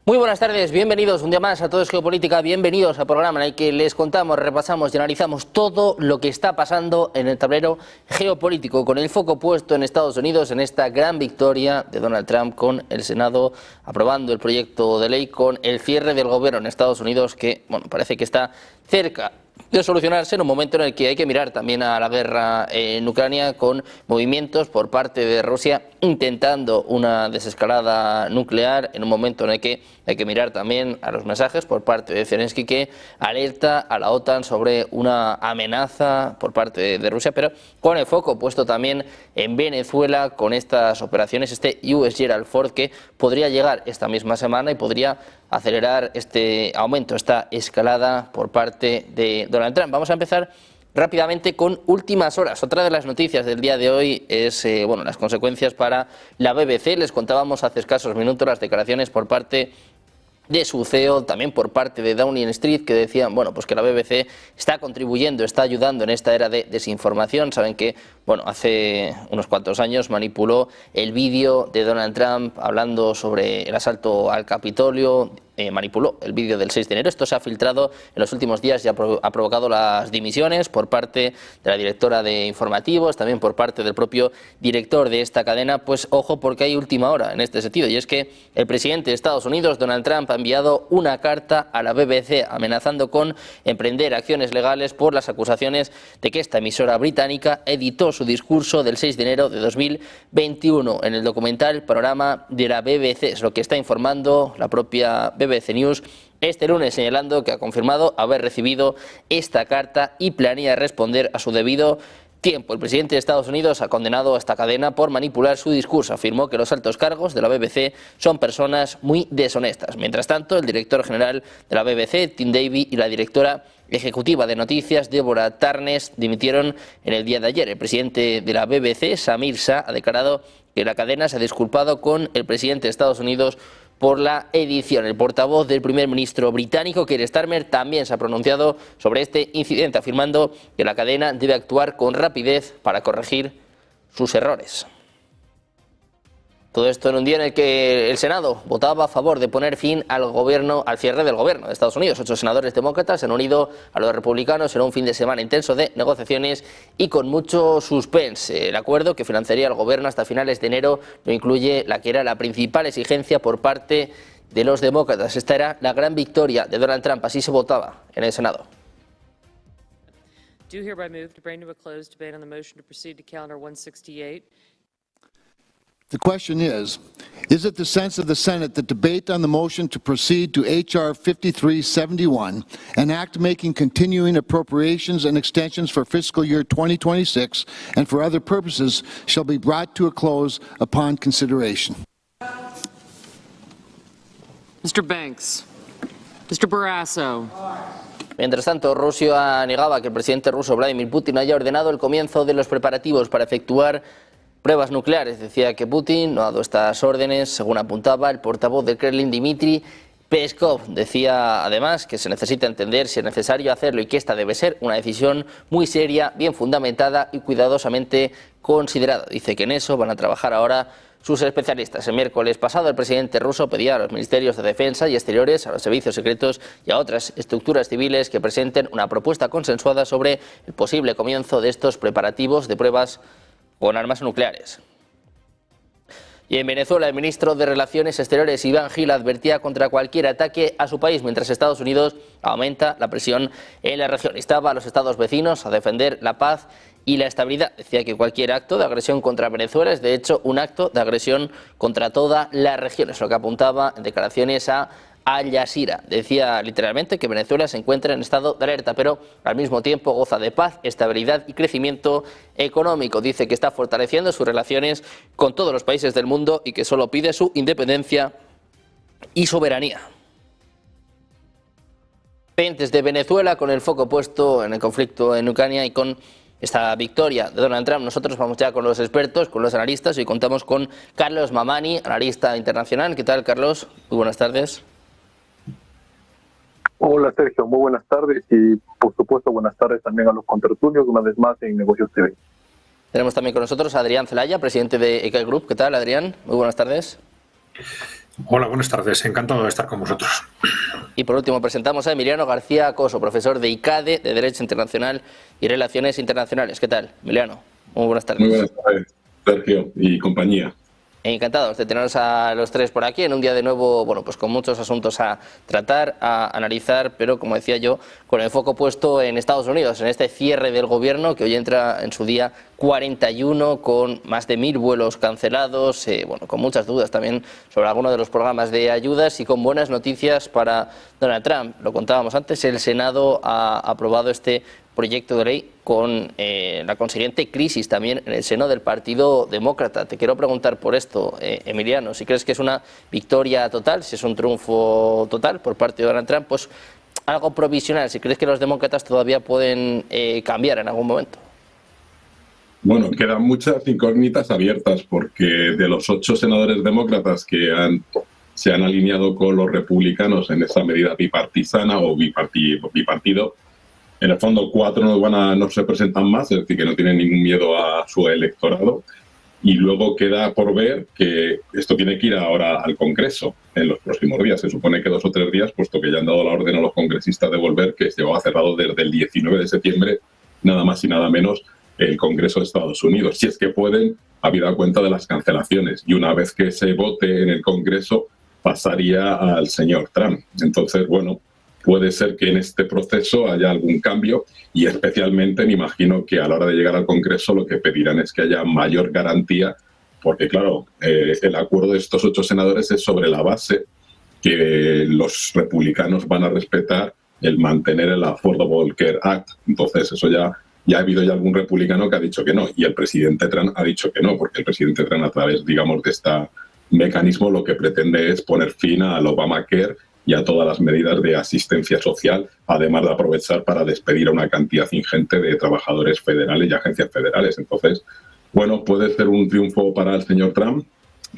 Muy buenas tardes, bienvenidos un día más a Todo es Geopolítica, bienvenidos al programa en el que les contamos, repasamos y analizamos todo lo que está pasando en el tablero geopolítico, con el foco puesto en Estados Unidos, en esta gran victoria de Donald Trump, con el Senado aprobando el proyecto de ley, con el cierre del gobierno en Estados Unidos, que bueno, parece que está cerca de solucionarse en un momento en el que hay que mirar también a la guerra en Ucrania, con movimientos por parte de Rusia intentando una desescalada nuclear, en un momento en el que hay que mirar también a los mensajes por parte de Zelensky, que alerta a la OTAN sobre una amenaza por parte de Rusia, pero con el foco puesto también en Venezuela, con estas operaciones, este US Gerald Ford, que podría llegar esta misma semana y podría acelerar este aumento, esta escalada por parte de Donald Trump. Vamos a empezar rápidamente con últimas horas. Otra de las noticias del día de hoy es las consecuencias para la BBC. Les contábamos hace escasos minutos las declaraciones por parte de su CEO, también por parte de Downing Street, que decían pues que la BBC está contribuyendo, está ayudando en esta era de desinformación. Saben que hace unos cuantos años manipuló el vídeo de Donald Trump hablando sobre el asalto al Capitolio, manipuló el vídeo del 6 de enero. Esto se ha filtrado en los últimos días y ha provocado las dimisiones por parte de la directora de informativos, también por parte del propio director de esta cadena. Pues ojo, porque hay última hora en este sentido, y es que el presidente de Estados Unidos, Donald Trump, ha enviado una carta a la BBC amenazando con emprender acciones legales por las acusaciones de que esta emisora británica editó su discurso del 6 de enero de 2021 en el documental Panorama de la BBC. Es lo que está informando la propia BBC News este lunes, señalando que ha confirmado haber recibido esta carta y planea responder a su debido tiempo. El presidente de Estados Unidos ha condenado a esta cadena por manipular su discurso. Afirmó que los altos cargos de la BBC son personas muy deshonestas. Mientras tanto, el director general de la BBC, Tim Davie, y la directora ejecutiva de noticias, Deborah Tarnes, dimitieron en el día de ayer. El presidente de la BBC, Samir Shah, ha declarado que la cadena se ha disculpado con el presidente de Estados Unidos por la edición. El portavoz del primer ministro británico, Keir Starmer, también se ha pronunciado sobre este incidente, afirmando que la cadena debe actuar con rapidez para corregir sus errores. Todo esto en un día en el que el Senado votaba a favor de poner fin al cierre del gobierno de Estados Unidos. 8 senadores demócratas se han unido a los republicanos en un fin de semana intenso de negociaciones y con mucho suspense. El acuerdo, que financiaría al gobierno hasta finales de enero, no incluye la que era la principal exigencia por parte de los demócratas. Esta era la gran victoria de Donald Trump. Así se votaba en el Senado. Do hereby move to bring to a close debate on the motion to proceed to calendar 168. The question is it the sense of the Senate that debate on the motion to proceed to H.R. 5371, an act making continuing appropriations and extensions for fiscal year 2026 and for other purposes, shall be brought to a close upon consideration? Mr. Banks. Mr. Barrasso. Mientras tanto, Rusia negaba que el presidente ruso Vladimir Putin haya ordenado el comienzo de los preparativos para efectuar pruebas nucleares. Decía que Putin no ha dado estas órdenes, según apuntaba el portavoz del Kremlin, Dmitry Peskov. Decía además que se necesita entender si es necesario hacerlo y que esta debe ser una decisión muy seria, bien fundamentada y cuidadosamente considerada. Dice que en eso van a trabajar ahora sus especialistas. El miércoles pasado, el presidente ruso pedía a los ministerios de Defensa y Exteriores, a los servicios secretos y a otras estructuras civiles que presenten una propuesta consensuada sobre el posible comienzo de estos preparativos de pruebas con armas nucleares. Y en Venezuela, el ministro de Relaciones Exteriores, Iván Gil, advertía contra cualquier ataque a su país, mientras Estados Unidos aumenta la presión en la región. Instaba a los estados vecinos a defender la paz y la estabilidad. Decía que cualquier acto de agresión contra Venezuela es, de hecho, un acto de agresión contra toda la región. Es lo que apuntaba en declaraciones a Al Jazeera. Decía literalmente que Venezuela se encuentra en estado de alerta, pero al mismo tiempo goza de paz, estabilidad y crecimiento económico. Dice que está fortaleciendo sus relaciones con todos los países del mundo y que solo pide su independencia y soberanía. Pendientes de Venezuela, con el foco puesto en el conflicto en Ucrania y con esta victoria de Donald Trump, nosotros vamos ya con los expertos, con los analistas. Hoy contamos con Carlos Mamani, analista internacional. ¿Qué tal, Carlos? Muy buenas tardes. Hola Sergio, muy buenas tardes y por supuesto buenas tardes también a los contertulios una vez más en Negocios TV. Tenemos también con nosotros a Adrián Zelaya, presidente de ECAI Group. ¿Qué tal, Adrián? Muy buenas tardes. Hola, buenas tardes. Encantado de estar con vosotros. Y por último presentamos a Emiliano García Coso, profesor de ICADE, de Derecho Internacional y Relaciones Internacionales. ¿Qué tal, Emiliano? Muy buenas tardes. Muy buenas tardes, Sergio y compañía. Encantados de teneros a los tres por aquí en un día de nuevo, bueno, pues con muchos asuntos a tratar, a analizar, pero como decía yo, con el foco puesto en Estados Unidos, en este cierre del gobierno que hoy entra en su día 41 con más de 1000 vuelos cancelados, bueno, con muchas dudas también sobre algunos de los programas de ayudas y con buenas noticias para Donald Trump. Lo contábamos antes, el Senado ha aprobado este proyecto de ley con la consiguiente crisis también en el seno del Partido Demócrata. Te quiero preguntar por esto, Emiliano, si crees que es una victoria total, si es un triunfo total por parte de Donald Trump, pues algo provisional, si crees que los demócratas todavía pueden cambiar en algún momento. Bueno, quedan muchas incógnitas abiertas porque de los 8 senadores demócratas que se han alineado con los republicanos en esa medida bipartisana o bipartido, en el fondo 4 no se presentan más, es decir, que no tienen ningún miedo a su electorado. Y luego queda por ver que esto tiene que ir ahora al Congreso en los próximos días. Se supone que 2 o 3 días, puesto que ya han dado la orden a los congresistas de volver, que se llevaba cerrado desde el 19 de septiembre, nada más y nada menos, el Congreso de Estados Unidos. Si es que pueden, habida cuenta de las cancelaciones. Y una vez que se vote en el Congreso, pasaría al señor Trump. Entonces, bueno, puede ser que en este proceso haya algún cambio y especialmente me imagino que a la hora de llegar al Congreso lo que pedirán es que haya mayor garantía, porque claro, el acuerdo de estos 8 senadores es sobre la base que los republicanos van a respetar el mantener el Affordable Care Act. Entonces eso ya ha habido ya algún republicano que ha dicho que no y el presidente Trump ha dicho que no, porque el presidente Trump a través, digamos, de este mecanismo lo que pretende es poner fin al Obamacare y a todas las medidas de asistencia social, además de aprovechar para despedir a una cantidad ingente de trabajadores federales y agencias federales. Entonces, bueno, puede ser un triunfo para el señor Trump,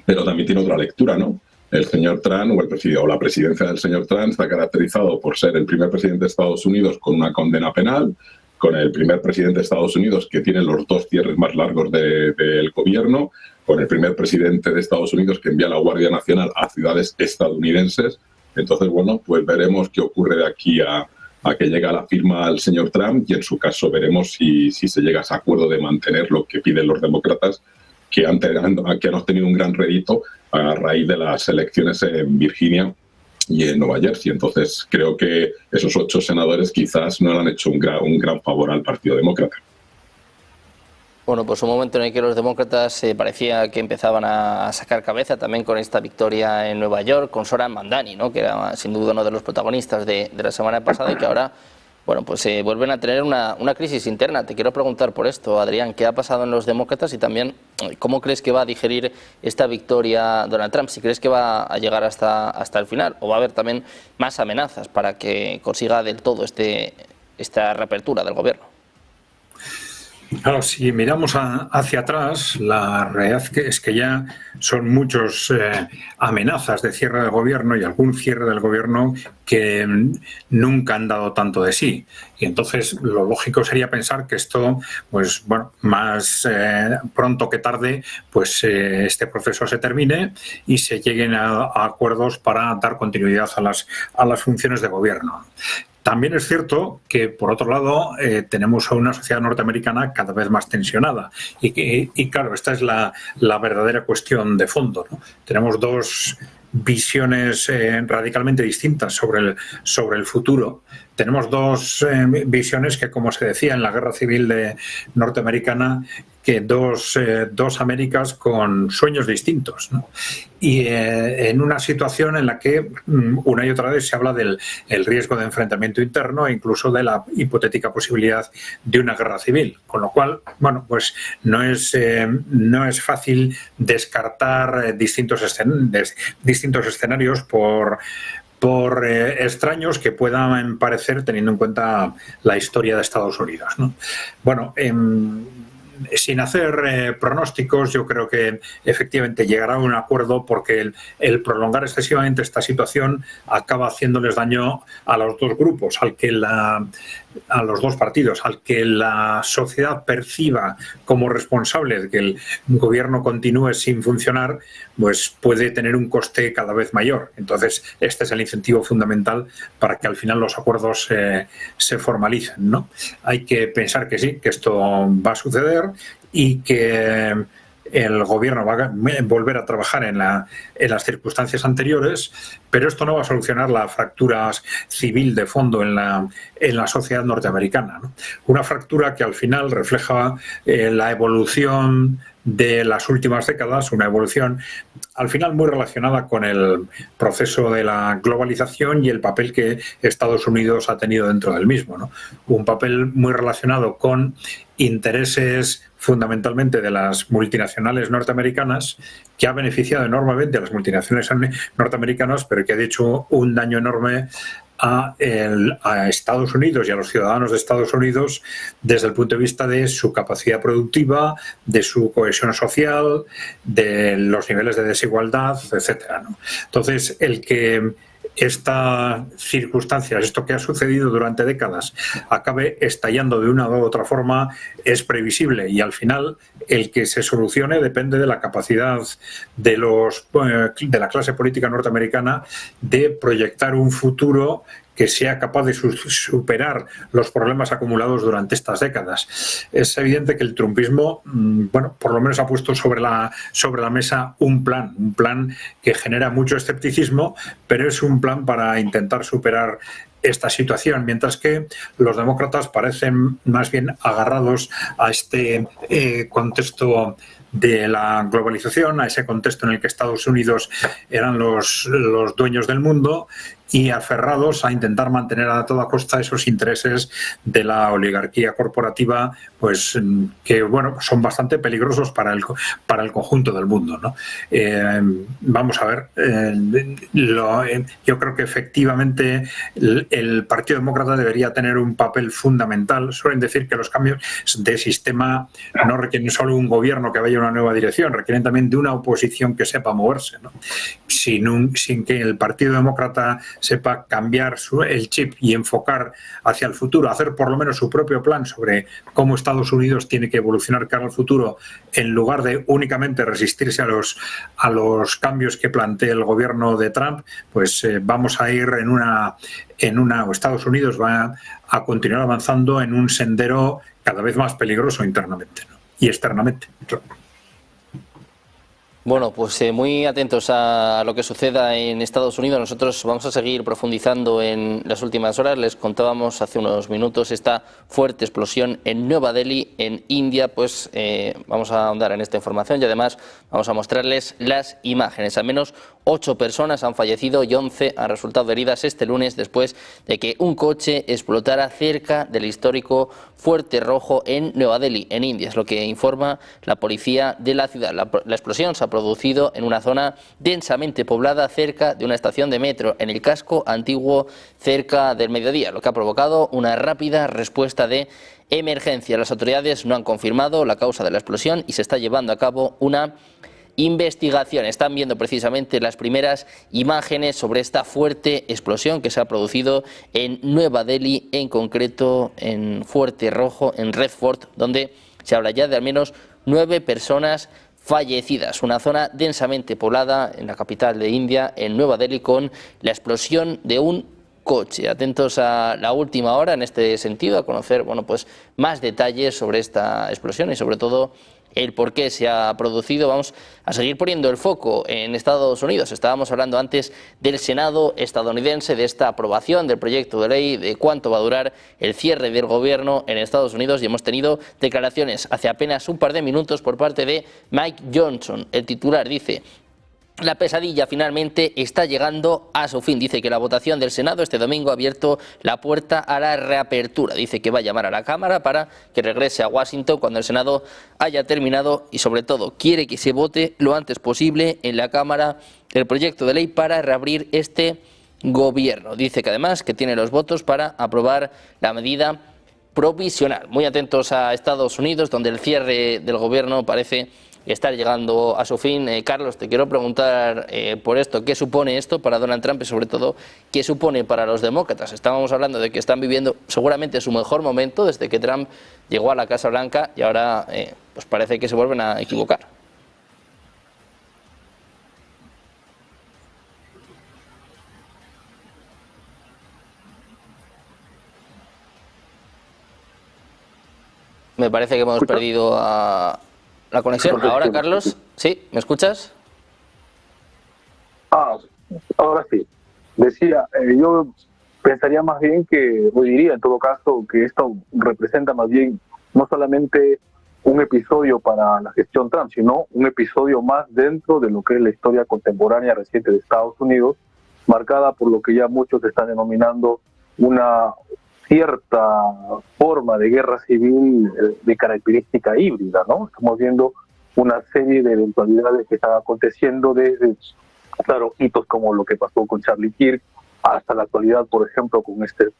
pero también tiene otra lectura, ¿no? El señor Trump o la presidencia del señor Trump está caracterizado por ser el primer presidente de Estados Unidos con una condena penal, con el primer presidente de Estados Unidos que tiene los 2 cierres más largos del gobierno, con el primer presidente de Estados Unidos que envía la Guardia Nacional a ciudades estadounidenses. Entonces, bueno, pues veremos qué ocurre de aquí a que llegue a la firma el señor Trump y en su caso veremos si se llega a ese acuerdo de mantener lo que piden los demócratas, que han obtenido un gran rédito a raíz de las elecciones en Virginia y en Nueva Jersey. Entonces, creo que esos 8 senadores quizás no le han hecho un gran favor al Partido Demócrata. Bueno, pues un momento en el que los demócratas parecía que empezaban a sacar cabeza también con esta victoria en Nueva York, con Zohran Mamdani, ¿no?, que era sin duda uno de los protagonistas de la semana pasada y que ahora, bueno, pues vuelven a tener una crisis interna. Te quiero preguntar por esto, Adrián, ¿qué ha pasado en los demócratas y también cómo crees que va a digerir esta victoria Donald Trump? Si crees que va a llegar hasta el final o va a haber también más amenazas para que consiga del todo esta reapertura del gobierno. Claro, si miramos hacia atrás, la realidad es que ya son muchas amenazas de cierre del gobierno y algún cierre del gobierno que nunca han dado tanto de sí. Y entonces lo lógico sería pensar que esto, pues bueno, más pronto que tarde, pues este proceso se termine y se lleguen a acuerdos para dar continuidad a las funciones de gobierno. También es cierto que, por otro lado, tenemos a una sociedad norteamericana cada vez más tensionada. Y claro, esta es la verdadera cuestión de fondo, ¿no? Tenemos 2 visiones radicalmente distintas sobre el futuro. Tenemos 2 visiones que, como se decía en la Guerra Civil norteamericana, que dos Américas con sueños distintos, ¿no? Y en una situación en la que una y otra vez se habla del riesgo de enfrentamiento interno e incluso de la hipotética posibilidad de una guerra civil. Con lo cual, bueno, pues no es fácil descartar distintos escenarios por extraños que puedan parecer teniendo en cuenta la historia de Estados Unidos, ¿no? Bueno, sin hacer pronósticos, yo creo que efectivamente llegará a un acuerdo, porque el prolongar excesivamente esta situación acaba haciéndoles daño a los dos grupos, a los dos partidos, al que la sociedad perciba como responsable de que el gobierno continúe sin funcionar, pues puede tener un coste cada vez mayor. Entonces, este es el incentivo fundamental para que al final los acuerdos se formalicen, ¿no? Hay que pensar que sí, que esto va a suceder y que el gobierno va a volver a trabajar en las circunstancias anteriores, pero esto no va a solucionar la fractura civil de fondo en la sociedad norteamericana, ¿no? Una fractura que al final refleja la evolución de las últimas décadas, una evolución al final muy relacionada con el proceso de la globalización y el papel que Estados Unidos ha tenido dentro del mismo, ¿no? Un papel muy relacionado con intereses fundamentalmente de las multinacionales norteamericanas, que ha beneficiado enormemente a las multinacionales norteamericanas, pero que ha hecho un daño enorme a Estados Unidos y a los ciudadanos de Estados Unidos desde el punto de vista de su capacidad productiva, de su cohesión social, de los niveles de desigualdad, etcétera, ¿no? Entonces, el que estas circunstancias, esto que ha sucedido durante décadas, acabe estallando de una u otra forma es previsible, y al final el que se solucione depende de la capacidad de la clase política norteamericana de proyectar un futuro que sea capaz de superar los problemas acumulados durante estas décadas. Es evidente que el trumpismo, bueno, por lo menos ha puesto sobre la mesa un plan que genera mucho escepticismo, pero es un plan para intentar superar esta situación, mientras que los demócratas parecen más bien agarrados a este contexto de la globalización, a ese contexto en el que Estados Unidos eran los dueños del mundo, y aferrados a intentar mantener a toda costa esos intereses de la oligarquía corporativa, pues que bueno, son bastante peligrosos para el conjunto del mundo, ¿no? Vamos a ver, yo creo que efectivamente el Partido Demócrata debería tener un papel fundamental. Suelen decir que los cambios de sistema no requieren solo un gobierno que vaya en una nueva dirección, requieren también de una oposición que sepa moverse, ¿no? Sin que el Partido Demócrata sepa cambiar el chip y enfocar hacia el futuro, hacer por lo menos su propio plan sobre cómo Estados Unidos tiene que evolucionar cara al futuro, en lugar de únicamente resistirse a los cambios que plantea el gobierno de Trump, pues vamos a ir o Estados Unidos va a continuar avanzando en un sendero cada vez más peligroso internamente, ¿no? Y externamente. Bueno, pues muy atentos a lo que suceda en Estados Unidos. Nosotros vamos a seguir profundizando en las últimas horas. Les contábamos hace unos minutos esta fuerte explosión en Nueva Delhi, en India. Pues vamos a ahondar en esta información y además vamos a mostrarles las imágenes. Al menos 8 personas han fallecido y 11 han resultado heridas este lunes después de que un coche explotara cerca del histórico Fuerte Rojo en Nueva Delhi, en India. Es lo que informa la policía de la ciudad. La explosión se ha producido en una zona densamente poblada cerca de una estación de metro en el casco antiguo cerca del mediodía, lo que ha provocado una rápida respuesta de emergencia. Las autoridades no han confirmado la causa de la explosión y se está llevando a cabo una investigación. Están viendo precisamente las primeras imágenes sobre esta fuerte explosión que se ha producido en Nueva Delhi, en concreto en Fuerte Rojo, en Red Fort, donde se habla ya de al menos 9 personas fallecidas. Una zona densamente poblada en la capital de India, en Nueva Delhi, con la explosión de un coche. Atentos a la última hora en este sentido, a conocer pues más detalles sobre esta explosión y sobre todo el por qué se ha producido. Vamos a seguir poniendo el foco en Estados Unidos. Estábamos hablando antes del Senado estadounidense, de esta aprobación del proyecto de ley, de cuánto va a durar el cierre del gobierno en Estados Unidos, y hemos tenido declaraciones hace apenas un par de minutos por parte de Mike Johnson. El titular dice: la pesadilla finalmente está llegando a su fin. Dice que la votación del Senado este domingo ha abierto la puerta a la reapertura. Dice que va a llamar a la Cámara para que regrese a Washington cuando el Senado haya terminado y, sobre todo, quiere que se vote lo antes posible en la Cámara el proyecto de ley para reabrir este gobierno. Dice que además que tiene los votos para aprobar la medida provisional. Muy atentos a Estados Unidos, donde el cierre del gobierno parece estar llegando a su fin. Carlos, te quiero preguntar por esto. ¿Qué supone esto para Donald Trump y sobre todo qué supone para los demócratas? Estábamos hablando de que están viviendo seguramente su mejor momento desde que Trump llegó a la Casa Blanca y ahora pues parece que se vuelven a equivocar. Me parece que hemos perdido la conexión. Ahora, Carlos, ¿sí? ¿Me escuchas? Ahora sí. Decía, yo pensaría más bien que, o diría en todo caso, que esto representa más bien no solamente un episodio para la gestión Trump, sino un episodio más dentro de lo que es la historia contemporánea reciente de Estados Unidos, marcada por lo que ya muchos están denominando una cierta forma de guerra civil de característica híbrida, ¿no? Estamos viendo una serie de eventualidades que están aconteciendo desde, claro, hitos como lo que pasó con Charlie Kirk, hasta la actualidad, por ejemplo, con este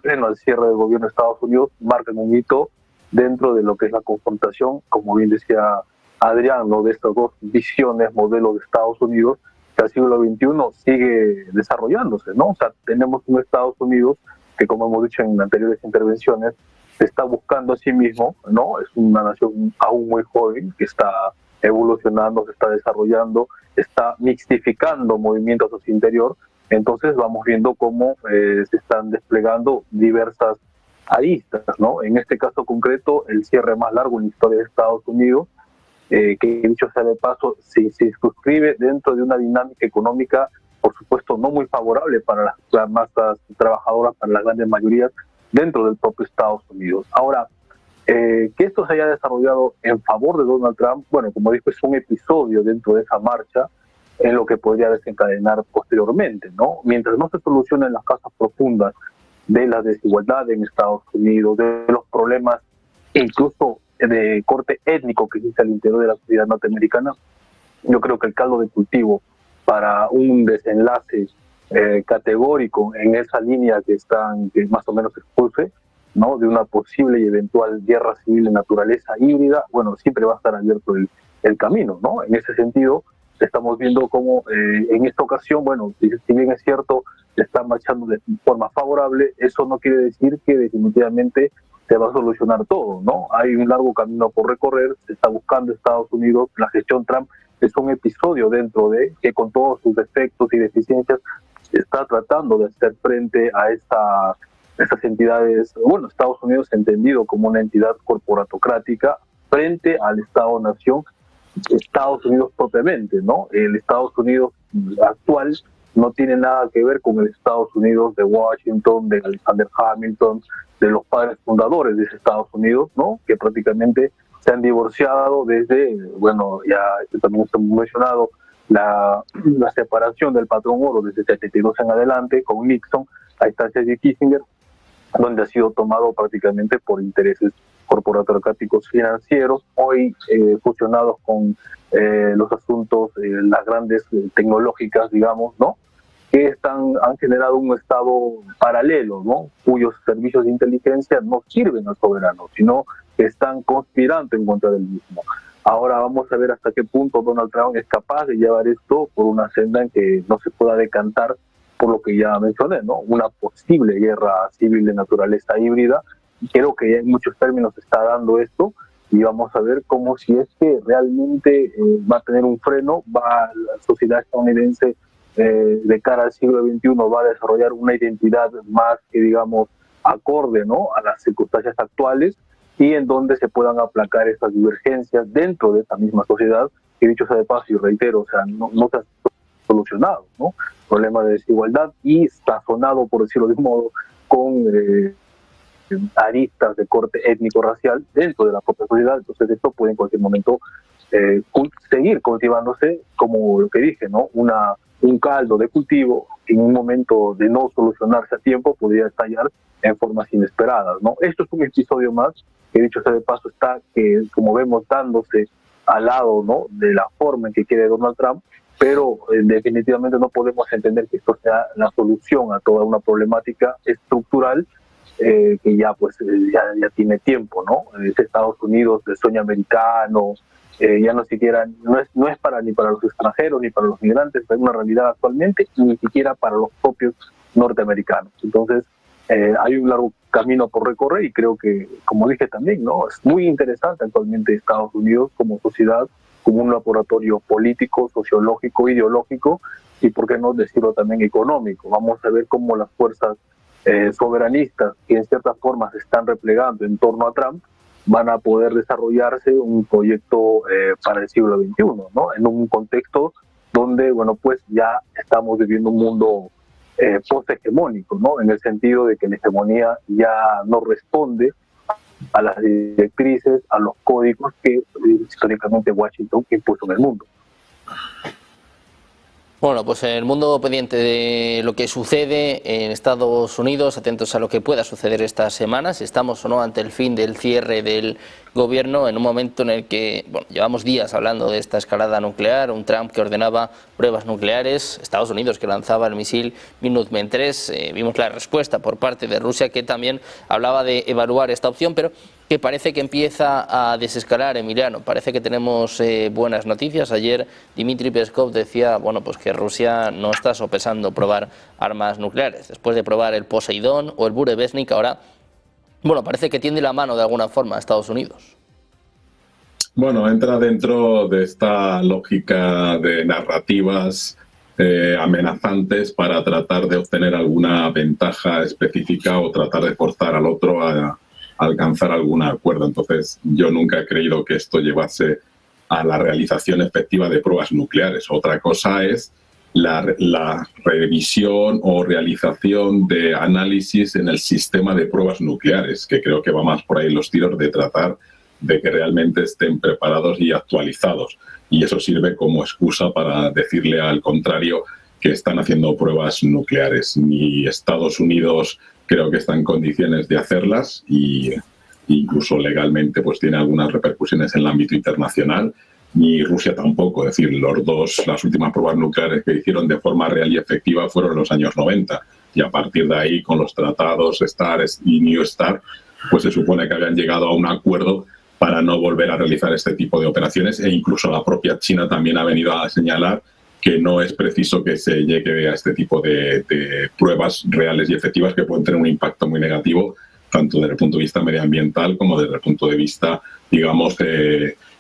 freno al cierre del gobierno de Estados Unidos, marcan un hito dentro de lo que es la confrontación, como bien decía Adrián, ¿no? De estas dos visiones, modelos de Estados Unidos, que al siglo XXI sigue desarrollándose, ¿no? O sea, tenemos un Estados Unidos que, como hemos dicho en anteriores intervenciones, se está buscando a sí mismo, ¿no? Es una nación aún muy joven que está evolucionando, se está desarrollando, está mixtificando movimientos a su interior. Entonces vamos viendo cómo se están desplegando diversas aristas, ¿no? En este caso concreto, el cierre más largo en la historia de Estados Unidos, que dicho sea de paso, se suscribe dentro de una dinámica económica, por supuesto, no muy favorable para las masas trabajadoras, para las grandes mayorías, dentro del propio Estados Unidos. Ahora, que esto se haya desarrollado en favor de Donald Trump, bueno, como dijo, es un episodio dentro de esa marcha en lo que podría desencadenar posteriormente, ¿no? Mientras no se solucionen las causas profundas de la desigualdad en Estados Unidos, de los problemas incluso de corte étnico que existe al interior de la sociedad norteamericana, yo creo que el caldo de cultivo para un desenlace categórico en esa línea que más o menos expuse, ¿no? De una posible y eventual guerra civil de naturaleza híbrida, bueno, siempre va a estar abierto el camino, ¿no? En ese sentido, estamos viendo cómo en esta ocasión, bueno, si bien es cierto, están marchando de forma favorable, eso no quiere decir que definitivamente se va a solucionar todo, ¿no? Hay un largo camino por recorrer, se está buscando Estados Unidos, la gestión Trump es un episodio dentro de que con todos sus defectos y deficiencias está tratando de hacer frente a estas entidades, bueno, Estados Unidos entendido como una entidad corporatocrática frente al Estado-nación, Estados Unidos propiamente, ¿no? El Estados Unidos actual no tiene nada que ver con el Estados Unidos de Washington, de Alexander Hamilton, de los padres fundadores de ese Estados Unidos, ¿no? Que prácticamente se han divorciado desde, bueno, ya también está mencionado, la separación del patrón oro desde 72 en adelante con Nixon a instancias de Kissinger, donde ha sido tomado prácticamente por intereses corporatocráticos financieros, hoy fusionados con los asuntos, las grandes tecnológicas, digamos, ¿no? Que han generado un estado paralelo, ¿no? Cuyos servicios de inteligencia no sirven al soberano, sino que están conspirando en contra del mismo. Ahora vamos a ver hasta qué punto Donald Trump es capaz de llevar esto por una senda en que no se pueda decantar por lo que ya mencioné, ¿no? Una posible guerra civil de naturaleza híbrida. Creo que ya en muchos términos se está dando esto y vamos a ver cómo, si es que realmente va a tener un freno, la sociedad estadounidense de cara al siglo XXI va a desarrollar una identidad más que, digamos, acorde, ¿no? A las circunstancias actuales y en donde se puedan aplacar estas divergencias dentro de esta misma sociedad, que dicho sea de paso y reitero, o sea, no se ha solucionado, ¿no? Problema de desigualdad y sazonado, por decirlo de un modo, con aristas de corte étnico-racial dentro de la propia sociedad. Entonces esto puede en cualquier momento seguir cultivándose, como lo que dije, ¿no? Un caldo de cultivo que en un momento de no solucionarse a tiempo podría estallar en formas inesperadas, ¿no? Esto es un episodio más que, dicho sea de paso, está, que como vemos, dándose al lado, ¿no? De la forma en que quiere Donald Trump, pero definitivamente no podemos entender que esto sea la solución a toda una problemática estructural que ya ya tiene tiempo, ¿no? Es Estados Unidos, el sueño americano, ya no es para ni para los extranjeros ni para los migrantes, es una realidad actualmente, ni siquiera para los propios norteamericanos. Entonces hay un largo camino por recorrer y creo que, como dije también, ¿no? Es muy interesante actualmente Estados Unidos como sociedad, como un laboratorio político, sociológico, ideológico y, por qué no decirlo, también económico. Vamos a ver cómo las fuerzas soberanistas que en cierta forma se están replegando en torno a Trump van a poder desarrollarse un proyecto para el siglo XXI, ¿no? En un contexto donde, bueno, pues ya estamos viviendo un mundo post-hegemónico, ¿no? En el sentido de que la hegemonía ya no responde a las directrices, a los códigos que históricamente Washington impuso en el mundo. Bueno, pues en el mundo pendiente de lo que sucede en Estados Unidos, atentos a lo que pueda suceder estas semanas. Estamos o no ante el fin del cierre del gobierno, en un momento en el que, bueno, llevamos días hablando de esta escalada nuclear, un Trump que ordenaba pruebas nucleares, Estados Unidos que lanzaba el misil Minuteman III, vimos la respuesta por parte de Rusia que también hablaba de evaluar esta opción, pero que parece que empieza a desescalar, Emiliano. Parece que tenemos buenas noticias. Ayer Dmitry Peskov decía, bueno, pues que Rusia no está sopesando probar armas nucleares. Después de probar el Poseidón o el Burevestnik, ahora, bueno, parece que tiende la mano de alguna forma a Estados Unidos. Bueno, entra dentro de esta lógica de narrativas amenazantes para tratar de obtener alguna ventaja específica o tratar de forzar al otro a alcanzar algún acuerdo. Entonces, yo nunca he creído que esto llevase a la realización efectiva de pruebas nucleares. Otra cosa es la revisión o realización de análisis en el sistema de pruebas nucleares, que creo que va más por ahí los tiros de tratar de que realmente estén preparados y actualizados. Y eso sirve como excusa para decirle al contrario que están haciendo pruebas nucleares. Ni Estados Unidos creo que está en condiciones de hacerlas y incluso legalmente pues tiene algunas repercusiones en el ámbito internacional, ni Rusia tampoco. Es decir, las últimas pruebas nucleares que hicieron de forma real y efectiva fueron en los años 90 y a partir de ahí con los tratados START y New START pues se supone que habían llegado a un acuerdo para no volver a realizar este tipo de operaciones e incluso la propia China también ha venido a señalar que no es preciso que se llegue a este tipo de pruebas reales y efectivas que pueden tener un impacto muy negativo, tanto desde el punto de vista medioambiental como desde el punto de vista, digamos,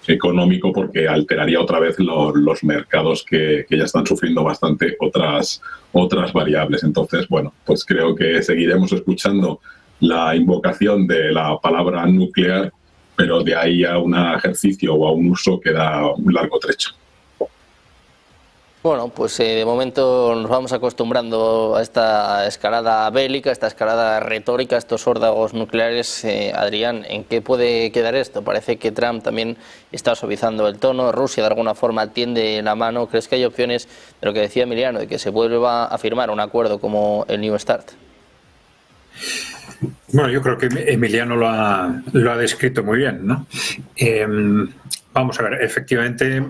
económico, porque alteraría otra vez los mercados que ya están sufriendo bastante otras variables. Entonces, bueno, pues creo que seguiremos escuchando la invocación de la palabra nuclear, pero de ahí a un ejercicio o a un uso queda un largo trecho. Bueno, pues de momento nos vamos acostumbrando a esta escalada bélica, a esta escalada retórica, a estos órdagos nucleares. Adrián, ¿en qué puede quedar esto? Parece que Trump también está suavizando el tono, Rusia de alguna forma tiende la mano. ¿Crees que hay opciones de lo que decía Emiliano, de que se vuelva a firmar un acuerdo como el New START? Bueno, yo creo que Emiliano lo ha descrito muy bien, ¿no? Vamos a ver, efectivamente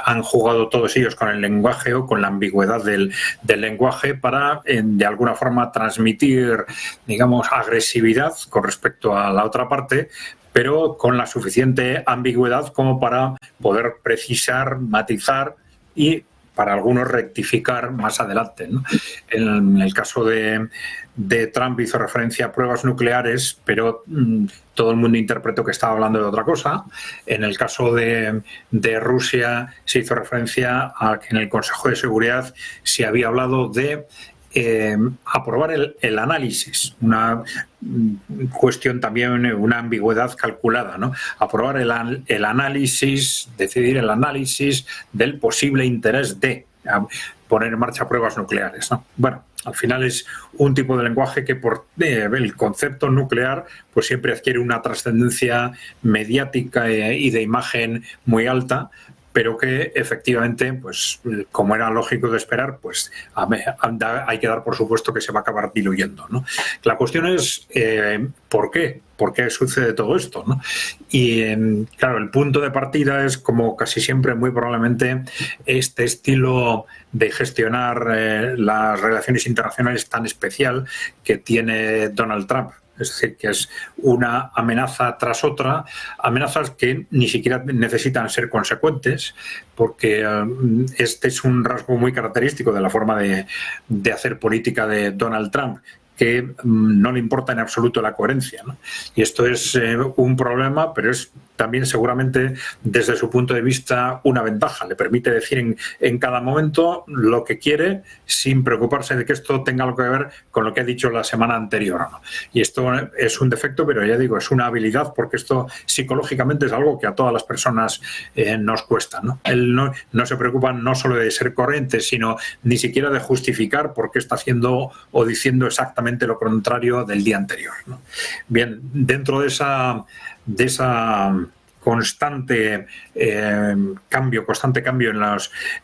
han jugado todos ellos con el lenguaje o con la ambigüedad del lenguaje para, de alguna forma, transmitir, digamos, agresividad con respecto a la otra parte, pero con la suficiente ambigüedad como para poder precisar, matizar y para algunos rectificar más adelante, ¿no? En el caso de Trump hizo referencia a pruebas nucleares, pero todo el mundo interpretó que estaba hablando de otra cosa. En el caso de Rusia se hizo referencia a que en el Consejo de Seguridad se había hablado de aprobar el análisis, una cuestión también, una ambigüedad calculada, ¿no? Aprobar el análisis, decidir el análisis del posible interés de poner en marcha pruebas nucleares, ¿no? Bueno, al final es un tipo de lenguaje que por el concepto nuclear pues siempre adquiere una trascendencia mediática y de imagen muy alta, pero que efectivamente, pues como era lógico de esperar, pues hay que dar por supuesto que se va a acabar diluyendo, ¿no? La cuestión es ¿por qué? ¿Por qué sucede todo esto, ¿no? Y claro, el punto de partida es, como casi siempre, muy probablemente este estilo de gestionar las relaciones internacionales tan especial que tiene Donald Trump. Es decir, que es una amenaza tras otra, amenazas que ni siquiera necesitan ser consecuentes, porque este es un rasgo muy característico de la forma de hacer política de Donald Trump, que no le importa en absoluto la coherencia, ¿no? Y esto es un problema, pero es también seguramente desde su punto de vista una ventaja. Le permite decir en cada momento lo que quiere sin preocuparse de que esto tenga algo que ver con lo que ha dicho la semana anterior, ¿no? Y esto es un defecto, pero ya digo, es una habilidad, porque esto psicológicamente es algo que a todas las personas nos cuesta, ¿no? Él no se preocupa no solo de ser coherente, sino ni siquiera de justificar por qué está haciendo o diciendo exactamente lo contrario del día anterior, ¿no? Bien, dentro de esa constante cambio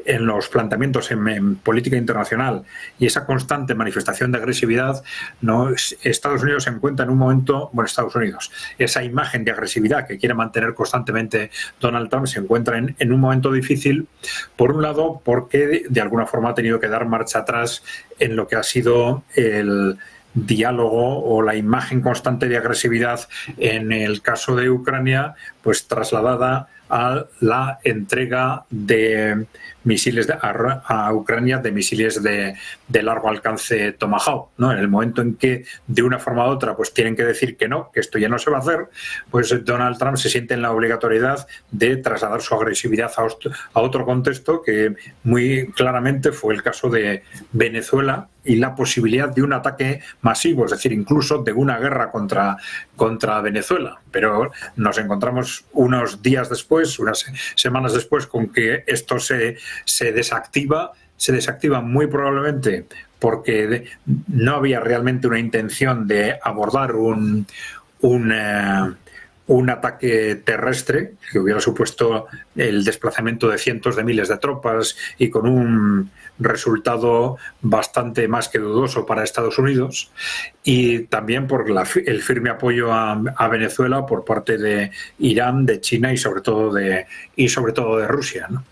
en los planteamientos en política internacional y esa constante manifestación de agresividad, ¿no? Estados Unidos se encuentra en un momento, Estados Unidos, esa imagen de agresividad que quiere mantener constantemente Donald Trump se encuentra en un momento difícil, por un lado porque de alguna forma ha tenido que dar marcha atrás en lo que ha sido el diálogo o la imagen constante de agresividad en el caso de Ucrania, pues trasladada a la entrega de misiles a Ucrania, de misiles de largo alcance Tomahawk, ¿no? En el momento en que de una forma u otra pues tienen que decir que no, que esto ya no se va a hacer, pues Donald Trump se siente en la obligatoriedad de trasladar su agresividad a otro contexto, que muy claramente fue el caso de Venezuela y la posibilidad de un ataque masivo, es decir, incluso de una guerra contra Venezuela. Pero nos encontramos unos días después, unas semanas después, con que esto se desactiva muy probablemente porque no había realmente una intención de abordar un ataque terrestre que hubiera supuesto el desplazamiento de cientos de miles de tropas y con un resultado bastante más que dudoso para Estados Unidos, y también por el firme apoyo a Venezuela por parte de Irán, de China y sobre todo de Rusia, ¿no?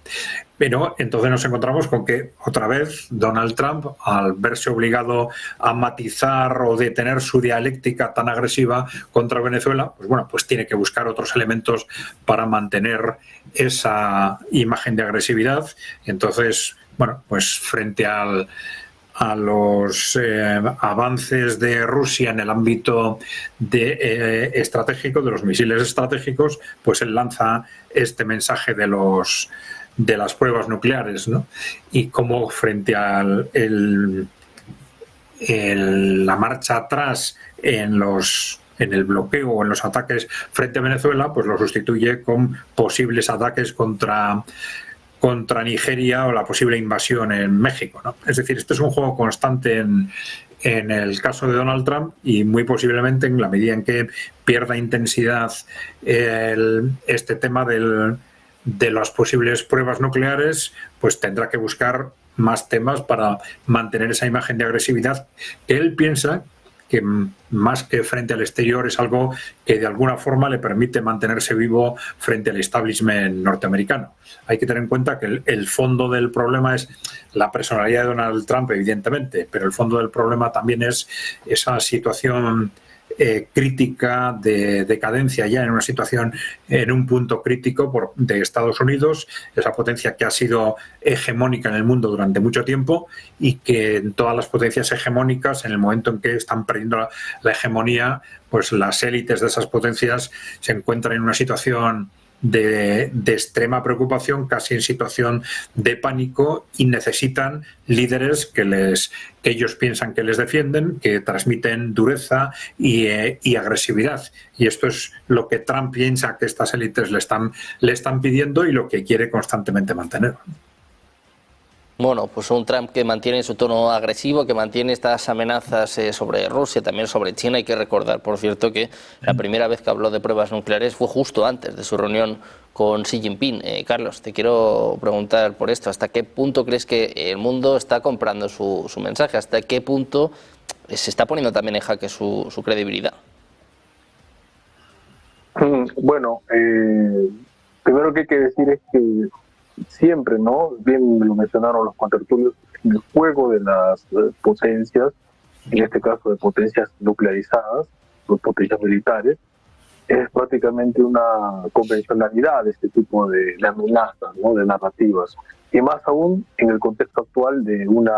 Pero entonces nos encontramos con que otra vez Donald Trump, al verse obligado a matizar o detener su dialéctica tan agresiva contra Venezuela, pues tiene que buscar otros elementos para mantener esa imagen de agresividad. Y entonces, pues frente a los avances de Rusia en el ámbito estratégico, de los misiles estratégicos, pues él lanza este mensaje de las pruebas nucleares, ¿no? Y como frente a la marcha atrás en el bloqueo o en los ataques frente a Venezuela, pues lo sustituye con posibles ataques contra Nigeria o la posible invasión en México, ¿no? Es decir, este es un juego constante en el caso de Donald Trump, y muy posiblemente en la medida en que pierda intensidad este tema de las posibles pruebas nucleares, pues tendrá que buscar más temas para mantener esa imagen de agresividad que él piensa que más que frente al exterior es algo que de alguna forma le permite mantenerse vivo frente al establishment norteamericano. Hay que tener en cuenta que el fondo del problema es la personalidad de Donald Trump, evidentemente, pero el fondo del problema también es esa situación crítica de decadencia, ya en una situación, en un punto crítico de Estados Unidos, esa potencia que ha sido hegemónica en el mundo durante mucho tiempo, y que en todas las potencias hegemónicas, en el momento en que están perdiendo la hegemonía, pues las élites de esas potencias se encuentran en una situación de extrema preocupación, casi en situación de pánico, y necesitan líderes que ellos piensan que les defienden, que transmiten dureza y agresividad. Y esto es lo que Trump piensa que estas élites le están pidiendo y lo que quiere constantemente mantener. Bueno, pues un Trump que mantiene su tono agresivo, que mantiene estas amenazas sobre Rusia, también sobre China. Hay que recordar, por cierto, que la primera vez que habló de pruebas nucleares fue justo antes de su reunión con Xi Jinping. Carlos, te quiero preguntar por esto. ¿Hasta qué punto crees que el mundo está comprando su mensaje? ¿Hasta qué punto se está poniendo también en jaque su credibilidad? Bueno, primero que hay que decir es que siempre, ¿no? Bien lo mencionaron los contertulios, el juego de las potencias, en este caso de potencias nuclearizadas, superpotencias militares, es prácticamente una convencionalidad de este tipo de amenazas, ¿no? De narrativas, y más aún en el contexto actual de una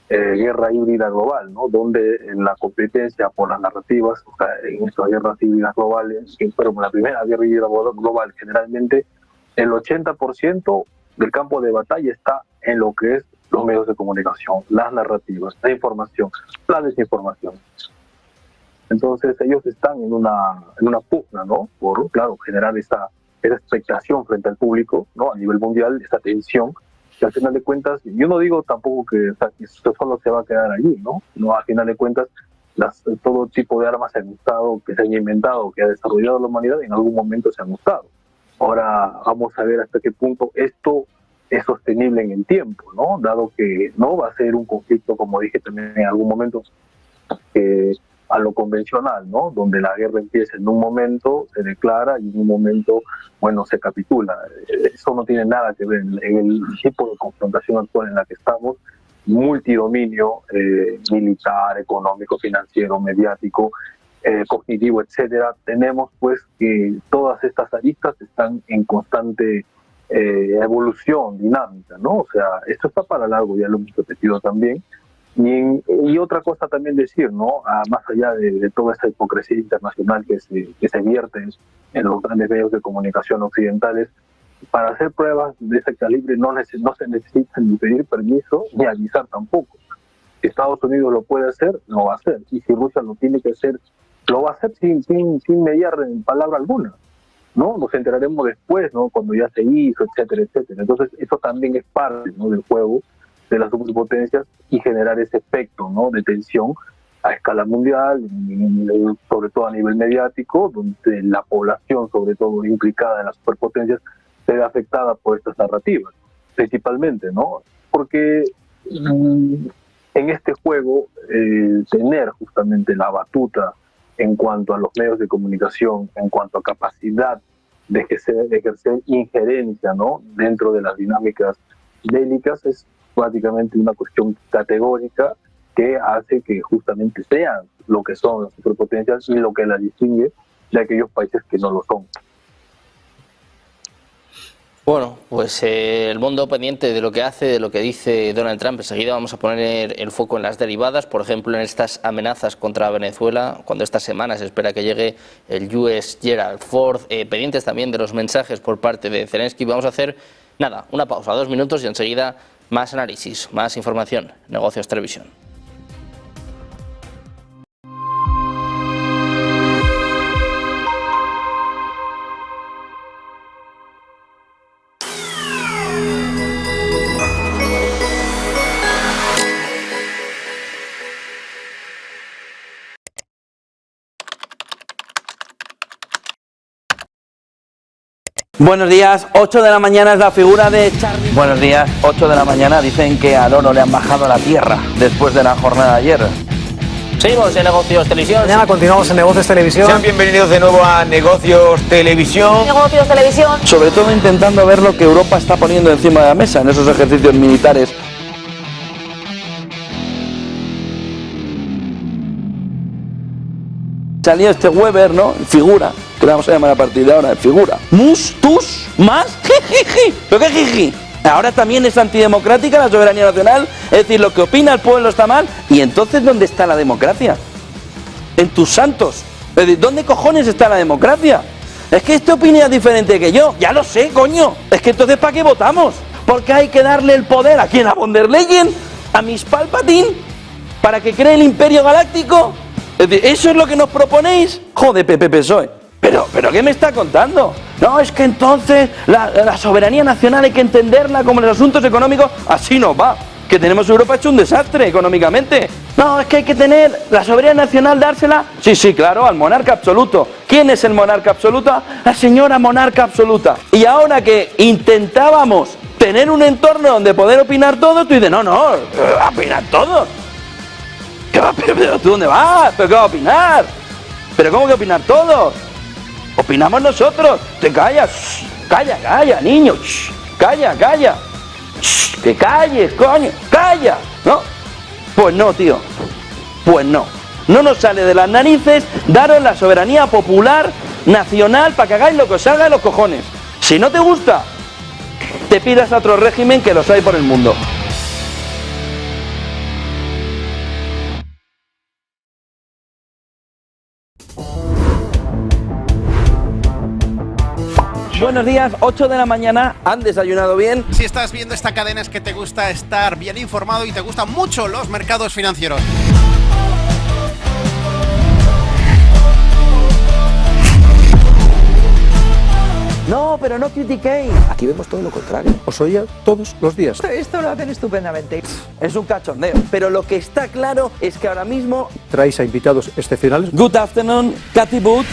guerra híbrida global, ¿no? Donde la competencia por las narrativas, o sea, en estas guerras híbridas globales, pero en la primera guerra híbrida global, generalmente el 80% del campo de batalla está en lo que es los medios de comunicación, las narrativas, la información, la desinformación. Entonces ellos están en una pugna, ¿no? Por, claro, generar esa expectación frente al público, ¿no? A nivel mundial, esa tensión, que al final de cuentas, yo no digo tampoco que, o sea, que esto solo se va a quedar allí, ¿no? No, al final de cuentas, todo tipo de armas se han usado, que se han inventado, que ha desarrollado la humanidad, en algún momento se han usado. Ahora vamos a ver hasta qué punto esto es sostenible en el tiempo, ¿no? Dado que no va a ser un conflicto, como dije también en algún momento, a lo convencional, ¿no? Donde la guerra empieza en un momento, se declara, y en un momento, bueno, se capitula. Eso no tiene nada que ver en el tipo de confrontación actual en la que estamos, multidominio militar, económico, financiero, mediático, cognitivo, etcétera. Tenemos pues que todas estas aristas están en constante evolución dinámica, ¿no? O sea, esto está para largo, ya lo hemos repetido también. Y otra cosa también decir, ¿no? Más allá de toda esta hipocresía internacional que se vierte en los grandes medios de comunicación occidentales, para hacer pruebas de ese calibre no se necesita ni pedir permiso ni avisar tampoco. Si Estados Unidos lo puede hacer, lo va a hacer. Y si Rusia lo tiene que hacer, lo va a hacer sin mediar en palabra alguna, ¿no? Nos enteraremos después, ¿no? Cuando ya se hizo, etcétera, etcétera. Entonces eso también es parte, ¿no? Del juego de las superpotencias y generar ese efecto, ¿no? De tensión a escala mundial, sobre todo a nivel mediático, donde la población, sobre todo implicada en las superpotencias, se ve afectada por estas narrativas, principalmente, ¿no? Porque en este juego, tener justamente la batuta en cuanto a los medios de comunicación, en cuanto a capacidad de ejercer injerencia, ¿no? Dentro de las dinámicas bélicas, es prácticamente una cuestión categórica que hace que justamente sean lo que son las superpotencias y lo que las distingue de aquellos países que no lo son. Bueno, pues el mundo pendiente de lo que hace, de lo que dice Donald Trump. Enseguida vamos a poner el foco en las derivadas, por ejemplo, en estas amenazas contra Venezuela, cuando esta semana se espera que llegue el US Gerald Ford, pendientes también de los mensajes por parte de Zelensky. Vamos a hacer, nada, una pausa, 2 minutos y enseguida más análisis, más información. Negocios Televisión. Buenos días, 8 de la mañana es la figura de Charlie. Buenos días, 8 de la mañana dicen que al oro le han bajado a la tierra después de la jornada de ayer. Seguimos en Negocios Televisión. Mañana continuamos en Negocios Televisión. Sean bienvenidos de nuevo a Negocios Televisión. Negocios Televisión. Sobre todo intentando ver lo que Europa está poniendo encima de la mesa en esos ejercicios militares. Salió este Weber, ¿no? Figura, que le vamos a llamar a partir de ahora, figura. Mus, tus, más, jijiji. ¿Pero qué jiji? Ahora también es antidemocrática la soberanía nacional, es decir, lo que opina el pueblo está mal. ¿Y entonces dónde está la democracia? En tus santos. Es decir, ¿dónde cojones está la democracia? Es que este opina diferente que yo, ya lo sé, coño. Es que entonces ¿para qué votamos? Porque hay que darle el poder a quién, a von der Leyen, a Miss Palpatine, para que cree el imperio galáctico. Es decir, ¿eso es lo que nos proponéis? Joder, PSOE. ¿Pero qué me está contando? No, es que entonces la soberanía nacional hay que entenderla como los asuntos económicos. Así no va, que tenemos Europa hecho un desastre económicamente. No, es que hay que tener la soberanía nacional, dársela. Sí, claro, al monarca absoluto. ¿Quién es el monarca absoluto? La señora monarca absoluta. Y ahora que intentábamos tener un entorno donde poder opinar todo, tú dices, no, opinar todo. ¿Pero tú dónde vas? ¿Pero qué va a opinar? ¿Pero cómo que opinar todos? Opinamos nosotros. Te callas. Calla, niño. Calla. Que calles, coño. Calla. ¿No? Pues no, tío. Pues no. no nos sale de las narices daros la soberanía popular nacional para que hagáis lo que os salga de los cojones. Si no te gusta, te pidas a otro régimen que los hay por el mundo. Buenos días, 8 de la mañana, ¿han desayunado bien? Si estás viendo esta cadena es que te gusta estar bien informado y te gustan mucho los mercados financieros. No, pero no critiquéis. Aquí vemos todo lo contrario. Os oía todos los días. Esto lo hacen estupendamente. Es un cachondeo. Pero lo que está claro es que ahora mismo... Traéis a invitados excepcionales. Good afternoon, Cathy Booth.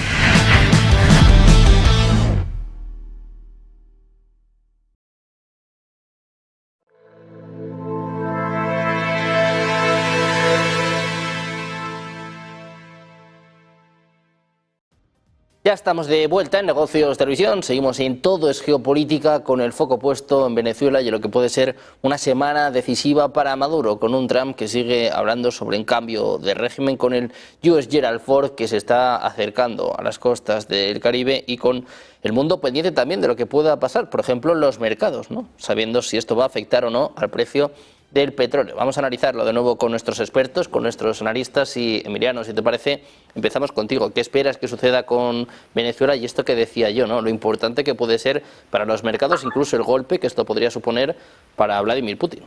Ya estamos de vuelta en Negocios Televisión, seguimos en Todo es Geopolítica con el foco puesto en Venezuela y en lo que puede ser una semana decisiva para Maduro, con un Trump que sigue hablando sobre un cambio de régimen, con el US Gerald Ford que se está acercando a las costas del Caribe y con el mundo pendiente también de lo que pueda pasar, por ejemplo en los mercados, ¿no? Sabiendo si esto va a afectar o no al precio del petróleo. Vamos a analizarlo de nuevo con nuestros expertos, con nuestros analistas y Emiliano, si te parece, empezamos contigo. ¿Qué esperas que suceda con Venezuela y esto que decía yo, ¿no? Lo importante que puede ser para los mercados, incluso el golpe que esto podría suponer para Vladimir Putin?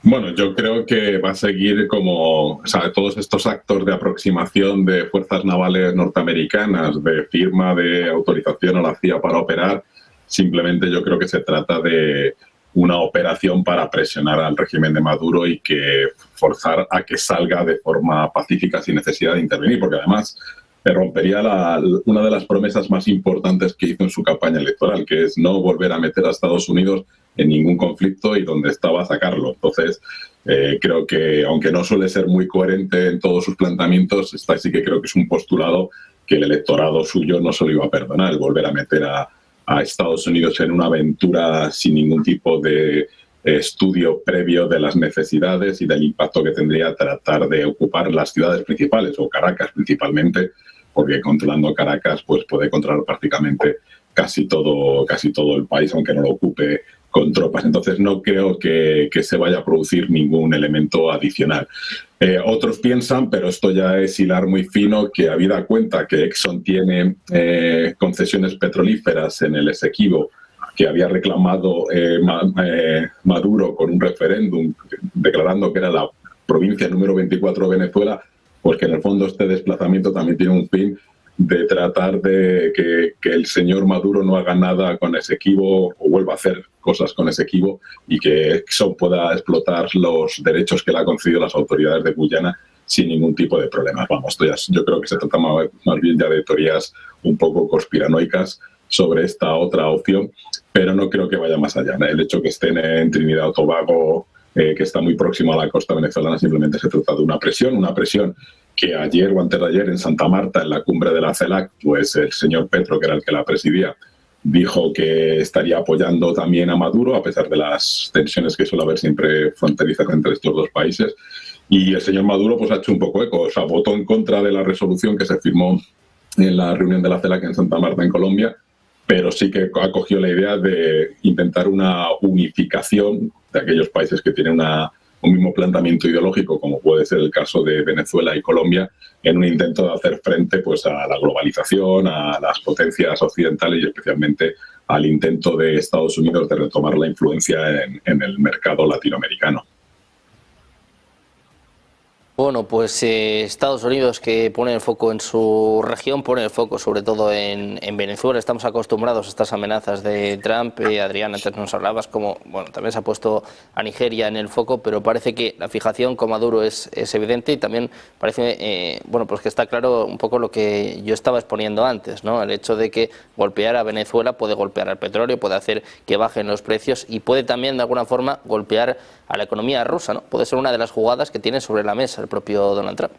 Bueno, yo creo que va a seguir como, o sea, todos estos actos de aproximación de fuerzas navales norteamericanas, de firma de autorización a la CIA para operar, simplemente yo creo que se trata de una operación para presionar al régimen de Maduro y que forzar a que salga de forma pacífica sin necesidad de intervenir, porque además rompería una de las promesas más importantes que hizo en su campaña electoral, que es no volver a meter a Estados Unidos en ningún conflicto y donde estaba sacarlo. Entonces, creo que, aunque no suele ser muy coherente en todos sus planteamientos, esta sí que creo que es un postulado que el electorado suyo no se lo iba a perdonar, el volver a meter a Estados Unidos en una aventura sin ningún tipo de estudio previo de las necesidades y del impacto que tendría tratar de ocupar las ciudades principales, o Caracas principalmente, porque controlando Caracas pues puede controlar prácticamente casi todo el país, aunque no lo ocupe con tropas. Entonces no creo que se vaya a producir ningún elemento adicional. Otros piensan, pero esto ya es hilar muy fino, que habida cuenta que Exxon tiene concesiones petrolíferas en el Esequibo, que había reclamado Maduro con un referéndum declarando que era la provincia número 24 de Venezuela, pues que en el fondo este desplazamiento también tiene un fin de tratar de que el señor Maduro no haga nada con Esequibo o vuelva a hacer cosas con Esequibo y que Exxon pueda explotar los derechos que le ha concedido las autoridades de Guyana sin ningún tipo de problemas. Vamos, yo creo que se trata más bien ya de teorías un poco conspiranoicas sobre esta otra opción, pero no creo que vaya más allá. El hecho que estén en Trinidad o Tobago, que está muy próximo a la costa venezolana, simplemente se trata de una presión que ayer o antes de ayer en Santa Marta, en la cumbre de la CELAC, pues el señor Petro, que era el que la presidía, dijo que estaría apoyando también a Maduro, a pesar de las tensiones que suele haber siempre fronterizas entre estos dos países. Y el señor Maduro pues ha hecho un poco eco, o sea, votó en contra de la resolución que se firmó en la reunión de la CELAC en Santa Marta, en Colombia, pero sí que acogió la idea de intentar una unificación de aquellos países que tienen un mismo planteamiento ideológico, como puede ser el caso de Venezuela y Colombia, en un intento de hacer frente pues, a la globalización, a las potencias occidentales y especialmente al intento de Estados Unidos de retomar la influencia en el mercado latinoamericano. Bueno, pues Estados Unidos, que pone el foco en su región, pone el foco sobre todo en Venezuela. Estamos acostumbrados a estas amenazas de Trump. Adrián, antes nos hablabas como, bueno, también se ha puesto a Nigeria en el foco, pero parece que la fijación con Maduro es evidente y también parece, bueno, pues que está claro un poco lo que yo estaba exponiendo antes, ¿no? El hecho de que golpear a Venezuela puede golpear al petróleo, puede hacer que bajen los precios y puede también de alguna forma golpear a la economía rusa, ¿no? Puede ser una de las jugadas que tiene sobre la mesa el propio Donald Trump.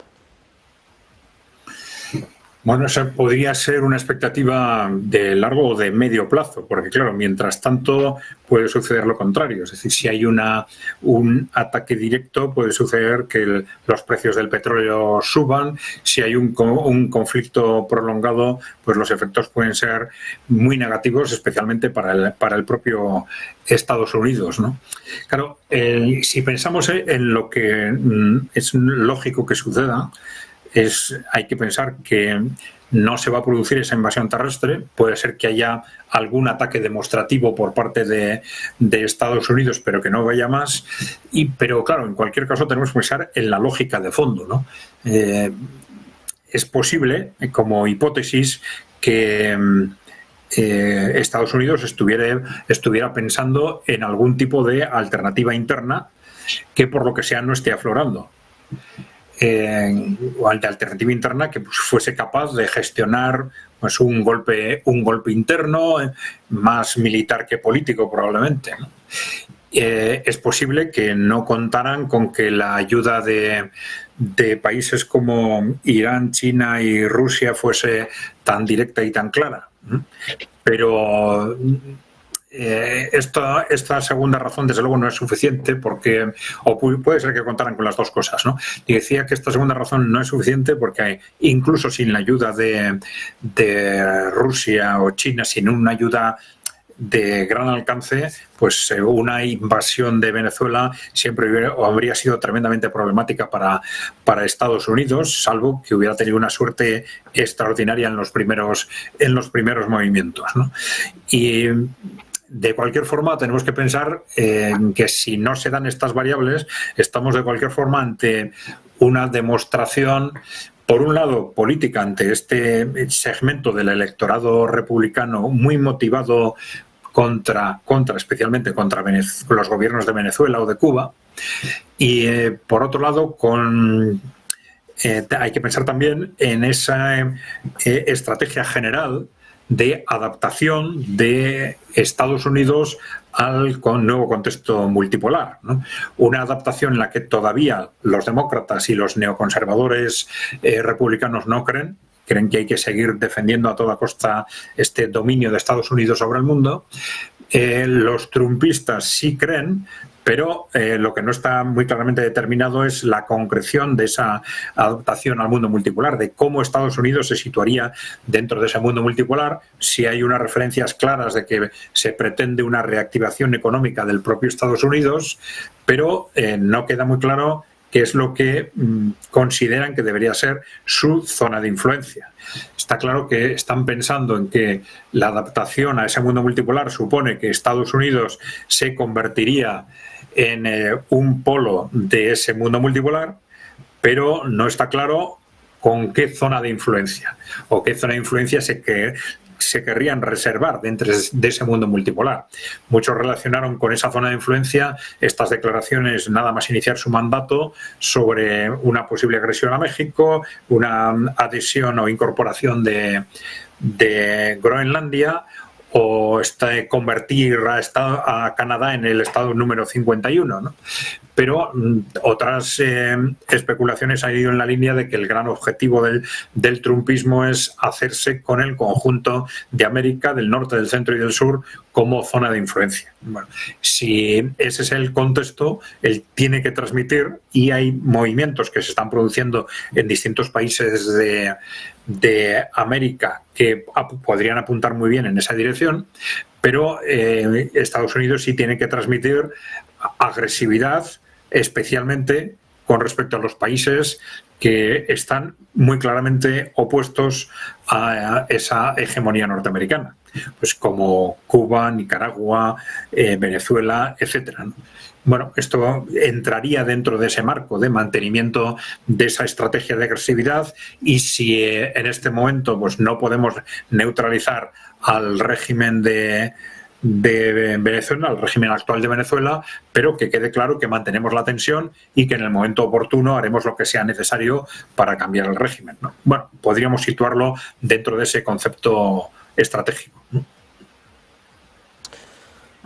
Bueno, esa podría ser una expectativa de largo o de medio plazo, porque claro, mientras tanto puede suceder lo contrario. Es decir, si hay un ataque directo, puede suceder que los precios del petróleo suban. Si hay un conflicto prolongado, pues los efectos pueden ser muy negativos, especialmente para el propio Estados Unidos, ¿no? Claro, si pensamos en lo que es lógico que suceda, hay que pensar que no se va a producir esa invasión terrestre. Puede ser que haya algún ataque demostrativo por parte de Estados Unidos, pero que no vaya más. Pero claro, en cualquier caso tenemos que pensar en la lógica de fondo, ¿no? Es posible, como hipótesis, que Estados Unidos estuviera pensando en algún tipo de alternativa interna que por lo que sea no esté aflorando. O de alternativa interna que pues, fuese capaz de gestionar pues, un golpe interno, más militar que político probablemente, ¿no? Es posible que no contaran con que la ayuda de países como Irán, China y Rusia fuese tan directa y tan clara, ¿no? Pero esta segunda razón, desde luego, no es suficiente porque, o puede ser que contaran con las dos cosas, ¿no? Y decía que esta segunda razón no es suficiente porque incluso sin la ayuda de Rusia o China, sin una ayuda de gran alcance, pues una invasión de Venezuela siempre habría sido tremendamente problemática para Estados Unidos, salvo que hubiera tenido una suerte extraordinaria en los primeros movimientos, ¿no? Y de cualquier forma, tenemos que pensar que si no se dan estas variables, estamos de cualquier forma ante una demostración, por un lado, política ante este segmento del electorado republicano muy motivado especialmente contra los gobiernos de Venezuela o de Cuba, y por otro lado, hay que pensar también en esa estrategia general de adaptación de Estados Unidos al nuevo contexto multipolar, ¿no? Una adaptación en la que todavía los demócratas y los neoconservadores republicanos no creen que hay que seguir defendiendo a toda costa este dominio de Estados Unidos sobre el mundo. Los trumpistas sí creen, pero lo que no está muy claramente determinado es la concreción de esa adaptación al mundo multipolar, de cómo Estados Unidos se situaría dentro de ese mundo multipolar, si hay unas referencias claras de que se pretende una reactivación económica del propio Estados Unidos, pero no queda muy claro qué es lo que consideran que debería ser su zona de influencia. Está claro que están pensando en que la adaptación a ese mundo multipolar supone que Estados Unidos se convertiría en un polo de ese mundo multipolar, pero no está claro con qué zona de influencia o qué zona de influencia se querrían reservar dentro de ese mundo multipolar. Muchos relacionaron con esa zona de influencia estas declaraciones nada más iniciar su mandato sobre una posible agresión a México, una adhesión o incorporación de Groenlandia, o convertir a Canadá en el estado número 51, ¿no? Pero otras especulaciones han ido en la línea de que el gran objetivo del trumpismo es hacerse con el conjunto de América, del norte, del centro y del sur, como zona de influencia. Bueno, si ese es el contexto, él tiene que transmitir, y hay movimientos que se están produciendo en distintos países de América que podrían apuntar muy bien en esa dirección, pero Estados Unidos sí tiene que transmitir agresividad, especialmente con respecto a los países que están muy claramente opuestos a esa hegemonía norteamericana, pues como Cuba, Nicaragua, Venezuela, etcétera, ¿no? Bueno, esto entraría dentro de ese marco de mantenimiento de esa estrategia de agresividad, y si en este momento pues no podemos neutralizar al régimen de Venezuela, al régimen actual de Venezuela, pero que quede claro que mantenemos la tensión y que en el momento oportuno haremos lo que sea necesario para cambiar el régimen, ¿no? Bueno, podríamos situarlo dentro de ese concepto estratégico, ¿no?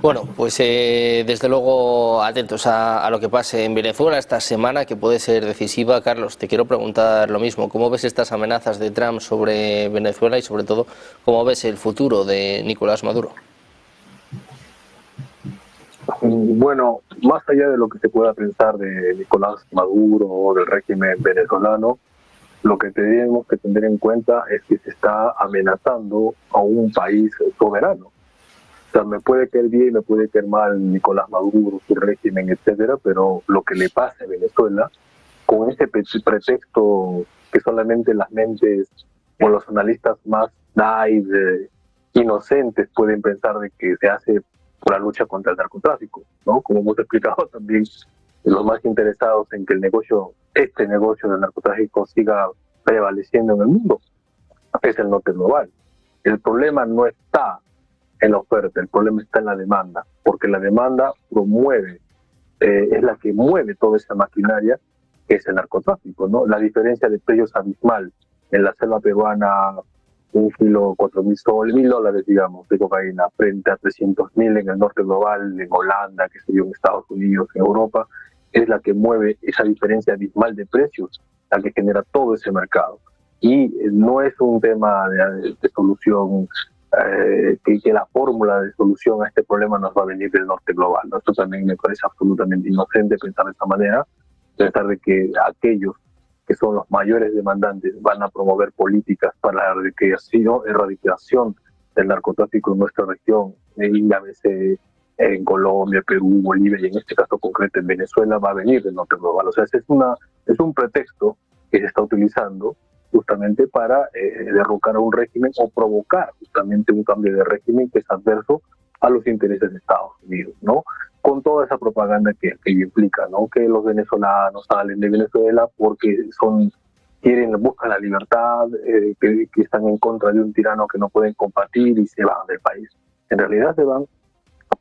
Bueno, pues desde luego atentos a lo que pase en Venezuela esta semana, que puede ser decisiva. Carlos, te quiero preguntar lo mismo. ¿Cómo ves estas amenazas de Trump sobre Venezuela y sobre todo cómo ves el futuro de Nicolás Maduro? Bueno, más allá de lo que se pueda pensar de Nicolás Maduro o del régimen venezolano, lo que tenemos que tener en cuenta es que se está amenazando a un país soberano. O sea, me puede caer bien, me puede caer mal Nicolás Maduro, su régimen, etcétera, pero lo que le pasa a Venezuela, con ese pretexto que solamente las mentes o los analistas más naive, inocentes pueden pensar de que se hace por la lucha contra el narcotráfico, ¿no? Como hemos explicado también, los más interesados en que este negocio del narcotráfico siga prevaleciendo en el mundo es el norte global. El problema no está en la oferta, el problema está en la demanda, porque la demanda promueve, es la que mueve toda esa maquinaria que es el narcotráfico, ¿no? La diferencia de precios abismal en la selva peruana, un kilo, 4.000 soles, $1.000, digamos, de cocaína, frente a 300.000 en el norte global, en Holanda, que se dio en Estados Unidos, en Europa, es la que mueve esa diferencia abismal de precios, la que genera todo ese mercado. Y no es un tema de solución, que la fórmula de solución a este problema nos va a venir del norte global, ¿no? Esto también me parece absolutamente inocente pensar de esta manera, pensar de que aquellos que son los mayores demandantes van a promover políticas para la erradicación del narcotráfico en nuestra región, llámese en Colombia, Perú, Bolivia y en este caso concreto en Venezuela, va a venir del norte global. O sea, es un pretexto que se está utilizando justamente para derrocar a un régimen o provocar justamente un cambio de régimen que es adverso a los intereses de Estados Unidos, ¿no? Con toda esa propaganda que ello implica, ¿no? Que los venezolanos salen de Venezuela porque buscan la libertad, que están en contra de un tirano que no pueden combatir y se van del país. En realidad se van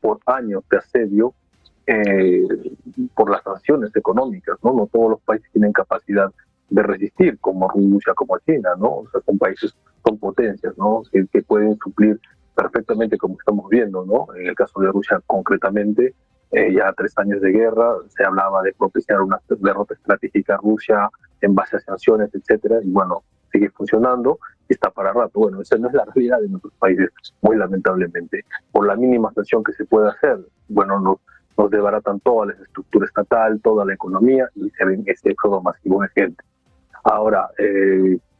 por años de asedio por las sanciones económicas, ¿no? No todos los países tienen capacidad de resistir, como Rusia, como China, ¿no? O sea, son países, son potencias, ¿no? Que pueden suplir perfectamente, como estamos viendo, ¿no? En el caso de Rusia concretamente, ya 3 años de guerra, se hablaba de propiciar una derrota estratégica a Rusia en base a sanciones, etcétera, y bueno, sigue funcionando y está para rato. Bueno, esa no es la realidad de nuestros países, muy lamentablemente. Por la mínima sanción que se pueda hacer, bueno, nos desbaratan toda la estructura estatal, toda la economía y se ven ese éxodo masivo de gente. Ahora,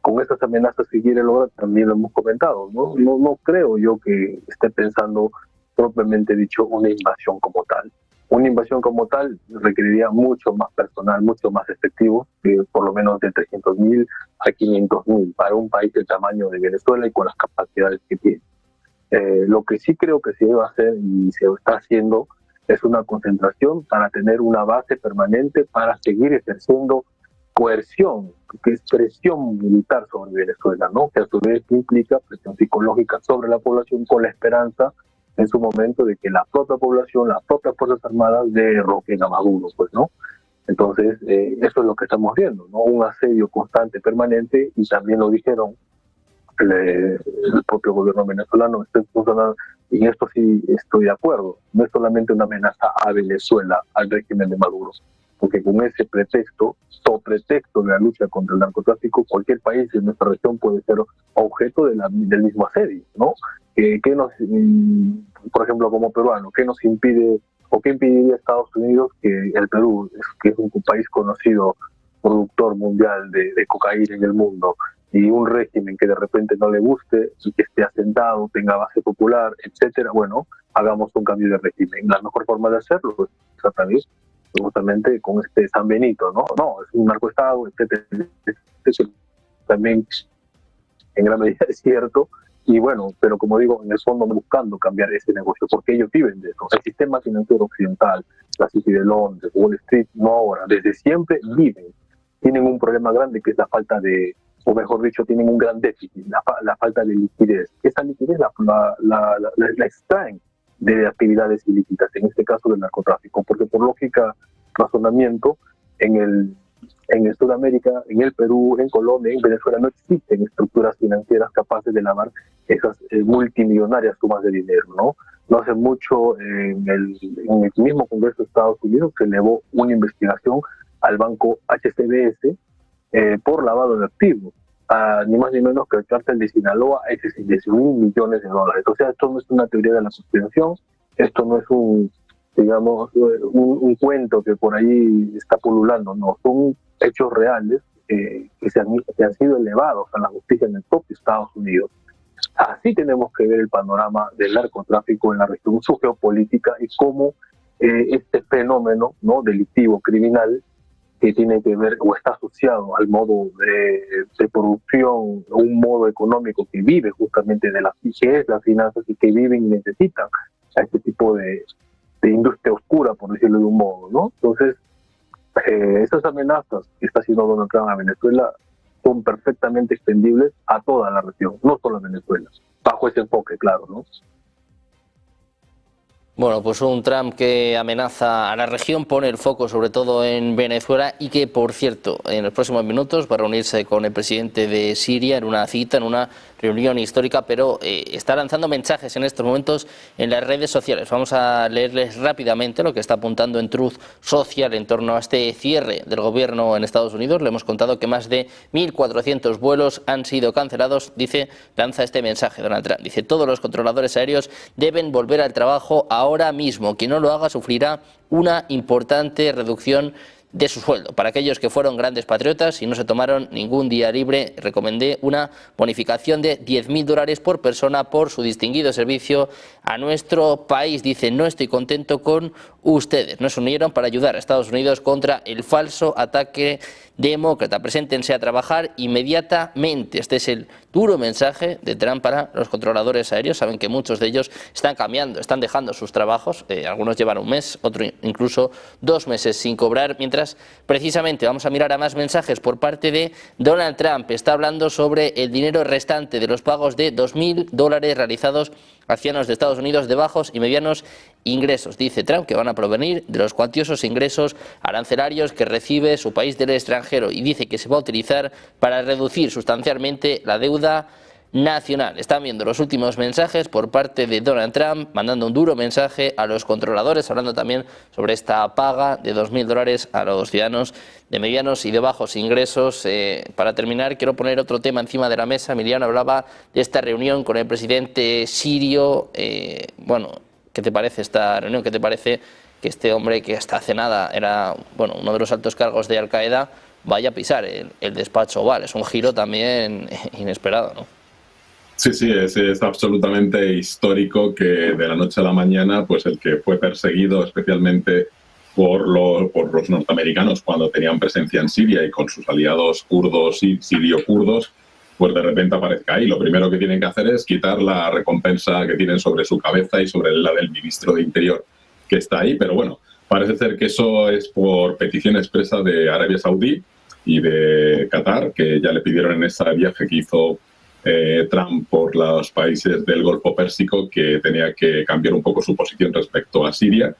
con estas amenazas que quiere lograr, también lo hemos comentado, ¿no? No creo yo que esté pensando propiamente dicho una invasión como tal. Una invasión como tal requeriría mucho más personal, mucho más efectivo, por lo menos de 300.000 a 500.000 para un país del tamaño de Venezuela y con las capacidades que tiene. Lo que sí creo que se debe hacer y se está haciendo es una concentración para tener una base permanente para seguir ejerciendo coerción, que es presión militar sobre Venezuela, ¿no? Que a su vez implica presión psicológica sobre la población con la esperanza en su momento de que la propia población, las propias Fuerzas Armadas derroquen a Maduro, pues, ¿no? Entonces, eso es lo que estamos viendo, ¿no? Un asedio constante, permanente, y también lo dijeron el propio gobierno venezolano, y en esto sí estoy de acuerdo, no es solamente una amenaza a Venezuela, al régimen de Maduro, porque con ese pretexto de la lucha contra el narcotráfico, cualquier país de nuestra región puede ser objeto del mismo asedio, ¿no? ¿Qué nos, por ejemplo, como peruano, qué nos impide o qué impediría a Estados Unidos que el Perú, que es un país conocido, productor mundial de cocaína en el mundo, y un régimen que de repente no le guste y que esté asentado, tenga base popular, etcétera, bueno, hagamos un cambio de régimen. La mejor forma de hacerlo es a través justamente con este San Benito, ¿no? No, es un narcoestado, etcétera, etcétera. También en gran medida es cierto, y bueno, pero como digo, en el fondo buscando cambiar ese negocio, porque ellos viven de eso. El sistema financiero occidental, la City de Londres, Wall Street, no ahora, desde siempre viven. Tienen un problema grande que es la falta de, o mejor dicho, tienen un gran déficit, la falta de liquidez. Esa liquidez la extraen de actividades ilícitas, en este caso del narcotráfico, porque por lógica, razonamiento, en En Sudamérica, en el Perú, en Colombia, en Venezuela no existen estructuras financieras capaces de lavar esas multimillonarias sumas de dinero, ¿no? No hace mucho en el mismo Congreso de Estados Unidos se elevó una investigación al banco HSBC por lavado de activos, ni más ni menos que el cártel de Sinaloa es de 10.000 millones de dólares. O sea, esto no es una teoría de la conspiración, esto no es un cuento que por ahí está pululando, no, son hechos reales que han sido elevados a la justicia en el propio Estados Unidos. Así tenemos que ver el panorama del narcotráfico en la región, su geopolítica y cómo este fenómeno, ¿no?, delictivo, criminal, que tiene que ver o está asociado al modo de producción, un modo económico que vive justamente que es las finanzas y que viven y necesitan a este tipo de industria oscura, por decirlo de un modo, ¿no? Entonces, esas amenazas que está haciendo Donald Trump a Venezuela son perfectamente extendibles a toda la región, no solo a Venezuela, bajo ese enfoque, claro, ¿no? Bueno, pues un Trump que amenaza a la región, pone el foco sobre todo en Venezuela y que, por cierto, en los próximos minutos va a reunirse con el presidente de Siria en una cita, en una reunión histórica, pero está lanzando mensajes en estos momentos en las redes sociales. Vamos a leerles rápidamente lo que está apuntando en Truth Social en torno a este cierre del gobierno en Estados Unidos. Le hemos contado que más de 1.400 vuelos han sido cancelados. Dice, lanza este mensaje Donald Trump. Dice, todos los controladores aéreos deben volver al trabajo ahora mismo. Quien no lo haga sufrirá una importante reducción de su sueldo. Para aquellos que fueron grandes patriotas y no se tomaron ningún día libre, recomendé una bonificación de $10.000 por persona por su distinguido servicio a nuestro país. Dice, no estoy contento con ustedes. No se unieron para ayudar a Estados Unidos contra el falso ataque demócrata. Preséntense a trabajar inmediatamente. Este es el duro mensaje de Trump para los controladores aéreos. Saben que muchos de ellos están cambiando, están dejando sus trabajos. Algunos llevan un mes, otros incluso 2 meses sin cobrar. Mientras, precisamente, vamos a mirar a más mensajes por parte de Donald Trump. Está hablando sobre el dinero restante de los pagos de $2.000 realizados a ciudadanos de Estados Unidos de bajos y medianos ingresos. Dice Trump que van a provenir de los cuantiosos ingresos arancelarios que recibe su país del extranjero y dice que se va a utilizar para reducir sustancialmente la deuda nacional. Están viendo los últimos mensajes por parte de Donald Trump, mandando un duro mensaje a los controladores, hablando también sobre esta paga de $2.000 a los ciudadanos de medianos y de bajos ingresos. Para terminar, quiero poner otro tema encima de la mesa. Emiliano hablaba de esta reunión con el presidente sirio. Bueno, ¿qué te parece esta reunión? ¿Qué te parece que este hombre, que hasta hace nada era uno de los altos cargos de Al-Qaeda, vaya a pisar el despacho oval? Es un giro también inesperado, ¿no? Sí, es absolutamente histórico que de la noche a la mañana, pues el que fue perseguido especialmente por los norteamericanos cuando tenían presencia en Siria y con sus aliados kurdos y sirio-kurdos, pues de repente aparezca ahí. Lo primero que tienen que hacer es quitar la recompensa que tienen sobre su cabeza y sobre la del ministro de Interior que está ahí, pero bueno, parece ser que eso es por petición expresa de Arabia Saudí y de Qatar, que ya le pidieron en ese viaje que hizo Trump por los países del Golfo Pérsico, que tenía que cambiar un poco su posición respecto a Siria.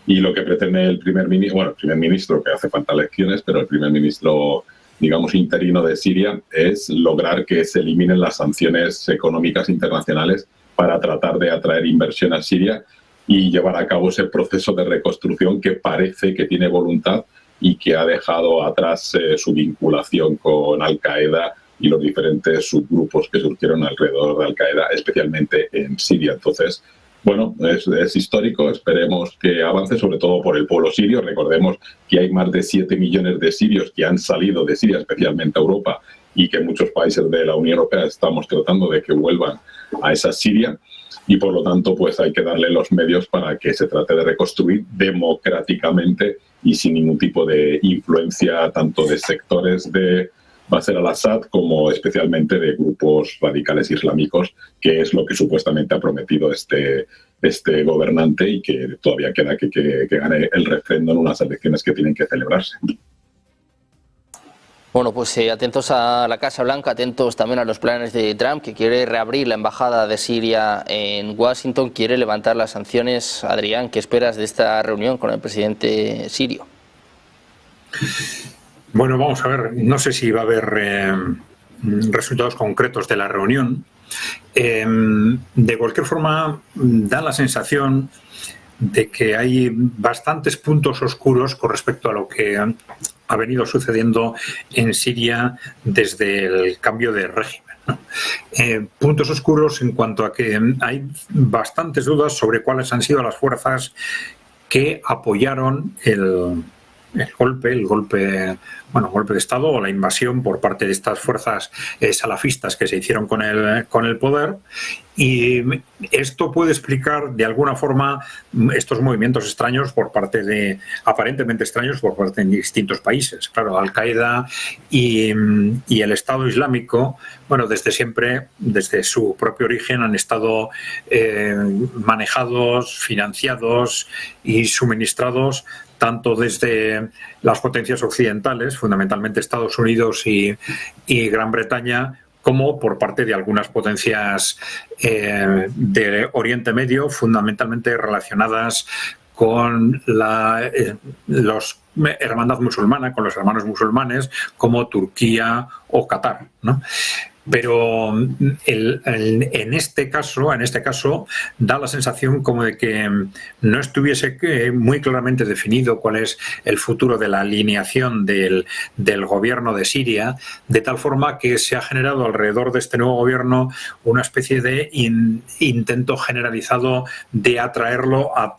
Y lo que pretende el primer ministro, que hace falta elecciones, pero el primer ministro, digamos, interino de Siria, es lograr que se eliminen las sanciones económicas internacionales para tratar de atraer inversión a Siria y llevar a cabo ese proceso de reconstrucción que parece que tiene voluntad y que ha dejado atrás su vinculación con Al-Qaeda y los diferentes subgrupos que surgieron alrededor de Al-Qaeda, especialmente en Siria. Entonces, bueno, es histórico, esperemos que avance, sobre todo por el pueblo sirio. Recordemos que hay más de 7 millones de sirios que han salido de Siria, especialmente a Europa, y que muchos países de la Unión Europea estamos tratando de que vuelvan a esa Siria. Y por lo tanto, pues hay que darle los medios para que se trate de reconstruir democráticamente y sin ningún tipo de influencia tanto de sectores de Bashar al-Assad como especialmente de grupos radicales islámicos, que es lo que supuestamente ha prometido este gobernante y que todavía queda que gane el referéndum en unas elecciones que tienen que celebrarse. Bueno, pues atentos a la Casa Blanca, atentos también a los planes de Trump, que quiere reabrir la embajada de Siria en Washington, quiere levantar las sanciones. Adrián, ¿qué esperas de esta reunión con el presidente sirio? Bueno, vamos a ver, no sé si va a haber resultados concretos de la reunión. De cualquier forma, da la sensación de que hay bastantes puntos oscuros con respecto a lo que ha venido sucediendo en Siria desde el cambio de régimen, ¿no? Puntos oscuros en cuanto a que hay bastantes dudas sobre cuáles han sido las fuerzas que apoyaron el golpe de Estado o la invasión por parte de estas fuerzas salafistas que se hicieron con el poder, y esto puede explicar de alguna forma estos movimientos extraños aparentemente extraños por parte de distintos países. Claro, Al-Qaeda y el Estado Islámico, bueno, desde siempre, desde su propio origen, han estado manejados, financiados y suministrados tanto desde las potencias occidentales, fundamentalmente Estados Unidos y Gran Bretaña, como por parte de algunas potencias de Oriente Medio, fundamentalmente relacionadas con los hermandad musulmana, con los hermanos musulmanes, como Turquía o Qatar, ¿no? Pero en este caso da la sensación como de que no estuviese muy claramente definido cuál es el futuro de la alineación del gobierno de Siria, de tal forma que se ha generado alrededor de este nuevo gobierno una especie de intento generalizado de atraerlo a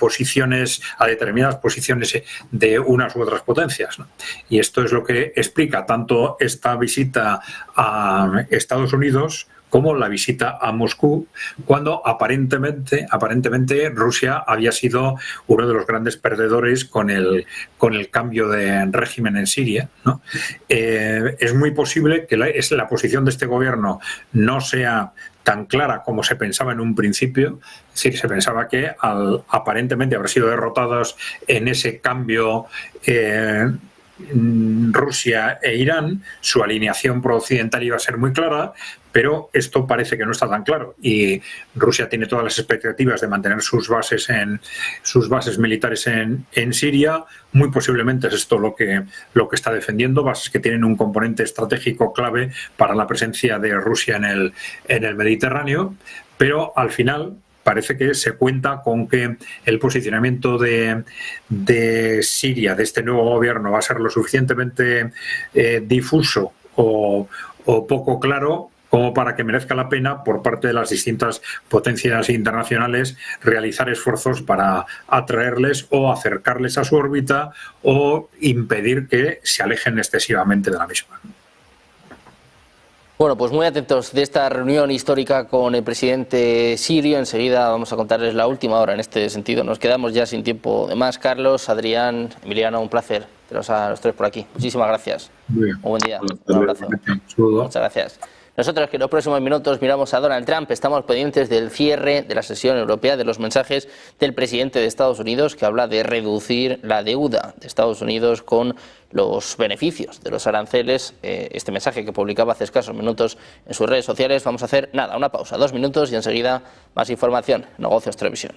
determinadas posiciones de unas u otras potencias, ¿no? Y esto es lo que explica tanto esta visita a Estados Unidos como la visita a Moscú, cuando aparentemente Rusia había sido uno de los grandes perdedores con el cambio de régimen en Siria, ¿no? Es muy posible que la posición de este gobierno no sea tan clara como se pensaba en un principio. Es decir, se pensaba que al aparentemente haber sido derrotados en ese cambio Rusia e Irán, su alineación pro-occidental iba a ser muy clara, pero esto parece que no está tan claro, y Rusia tiene todas las expectativas de mantener sus bases militares en Siria. Muy posiblemente es esto lo que está defendiendo, bases que tienen un componente estratégico clave para la presencia de Rusia en el Mediterráneo, pero al final parece que se cuenta con que el posicionamiento de Siria, de este nuevo gobierno, va a ser lo suficientemente difuso o poco claro como para que merezca la pena por parte de las distintas potencias internacionales realizar esfuerzos para atraerles o acercarles a su órbita o impedir que se alejen excesivamente de la misma. Bueno, pues muy atentos de esta reunión histórica con el presidente sirio. Enseguida vamos a contarles la última hora en este sentido. Nos quedamos ya sin tiempo de más. Carlos, Adrián, Emiliano, un placer teneros a los tres por aquí. Muchísimas gracias. Un buen día. Un abrazo. Muchas gracias. Nosotros que en los próximos minutos miramos a Donald Trump, estamos pendientes del cierre de la sesión europea, de los mensajes del presidente de Estados Unidos, que habla de reducir la deuda de Estados Unidos con los beneficios de los aranceles. Este mensaje que publicaba hace escasos minutos en sus redes sociales. Vamos a hacer una pausa, 2 minutos, y enseguida más información. Negocios Televisión.